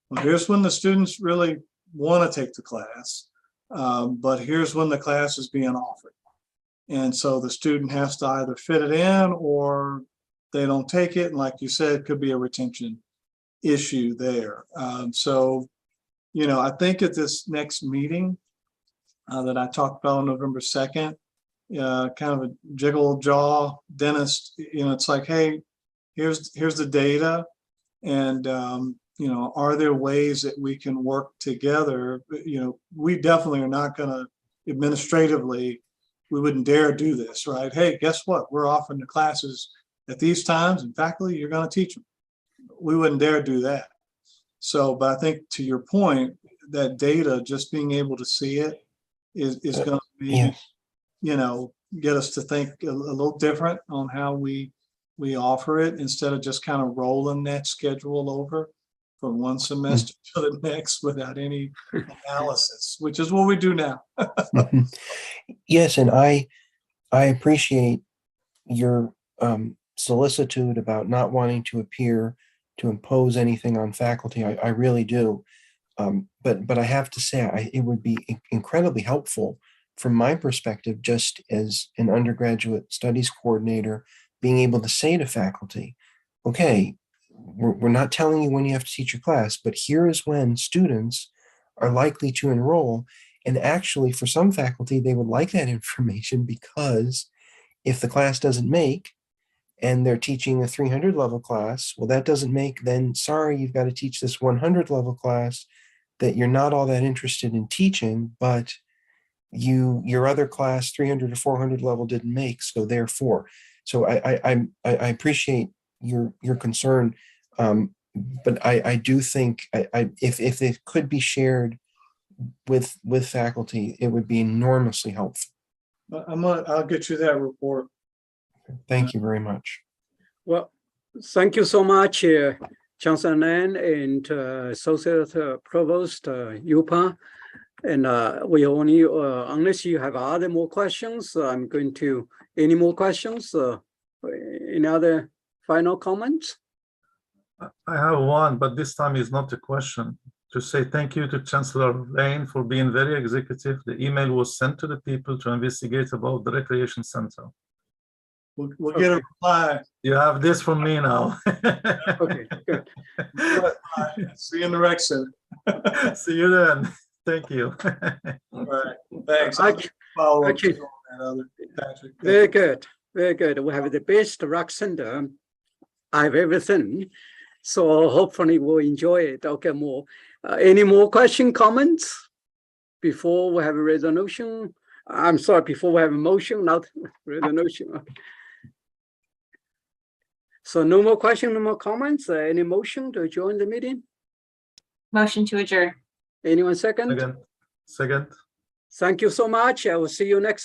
Speaker 10: well, here's when the students really want to take the class, but here's when the class is being offered, and so the student has to either fit it in or they don't take it, and like you said, it could be a retention issue there. So I think at this next meeting that I talked about on November 2nd, kind of a jiggle jaw dentist, it's like, hey, here's the data, and are there ways that we can work together? We definitely are not going to administratively, we wouldn't dare do this, right? Hey, guess what? We're offering the classes at these times, and faculty, you're going to teach them. We wouldn't dare do that. So, but I think to your point, that data, just being able to see it is going to maybe, get us to think a little different on how we offer it, instead of just kind of rolling that schedule over from one semester to the next without any analysis, which is what we do now.
Speaker 7: Yes, and I appreciate your solicitude about not wanting to appear to impose anything on faculty. I really do. But I have to say, it would be incredibly helpful from my perspective, just as an undergraduate studies coordinator, being able to say to faculty, okay, we're not telling you when you have to teach your class, but here is when students are likely to enroll. And actually, for some faculty, they would like that information, because if the class doesn't make, and they're teaching a 300 level class, well, that doesn't make, then sorry, you've got to teach this 100 level class, that you're not all that interested in teaching, but your other class 300 or 400 level didn't make, so therefore. So I appreciate your concern, but I do think if it could be shared with faculty, it would be enormously helpful.
Speaker 10: I'll get you that report.
Speaker 7: Thank you very much.
Speaker 2: Well, thank you so much, Johnson Lan and Associate Provost Yupa. And we only, unless you have other more questions, I'm going to, any more questions? Any other final comments?
Speaker 8: I have one, but this time is not a question. To say thank you to Chancellor Lane for being very executive. The email was sent to the people to investigate about the recreation center.
Speaker 10: We'll get a reply.
Speaker 8: You have this from me now.
Speaker 2: Okay, good.
Speaker 10: See you in the rec center.
Speaker 8: See you then. Thank you.
Speaker 10: All right, thanks.
Speaker 2: Actually-
Speaker 10: Follow up
Speaker 2: actually-
Speaker 10: on that other, Patrick.
Speaker 2: Very good, very good. We have the best rec center I've ever seen. So hopefully we'll enjoy it. Okay, more. Any more question, comments? Before we have a resolution? I'm sorry, before we have a motion, not resolution. So no more question, no more comments. Any motion to join the meeting?
Speaker 3: Motion to adjourn.
Speaker 2: Anyone second?
Speaker 8: Second.
Speaker 2: Thank you so much. I will see you next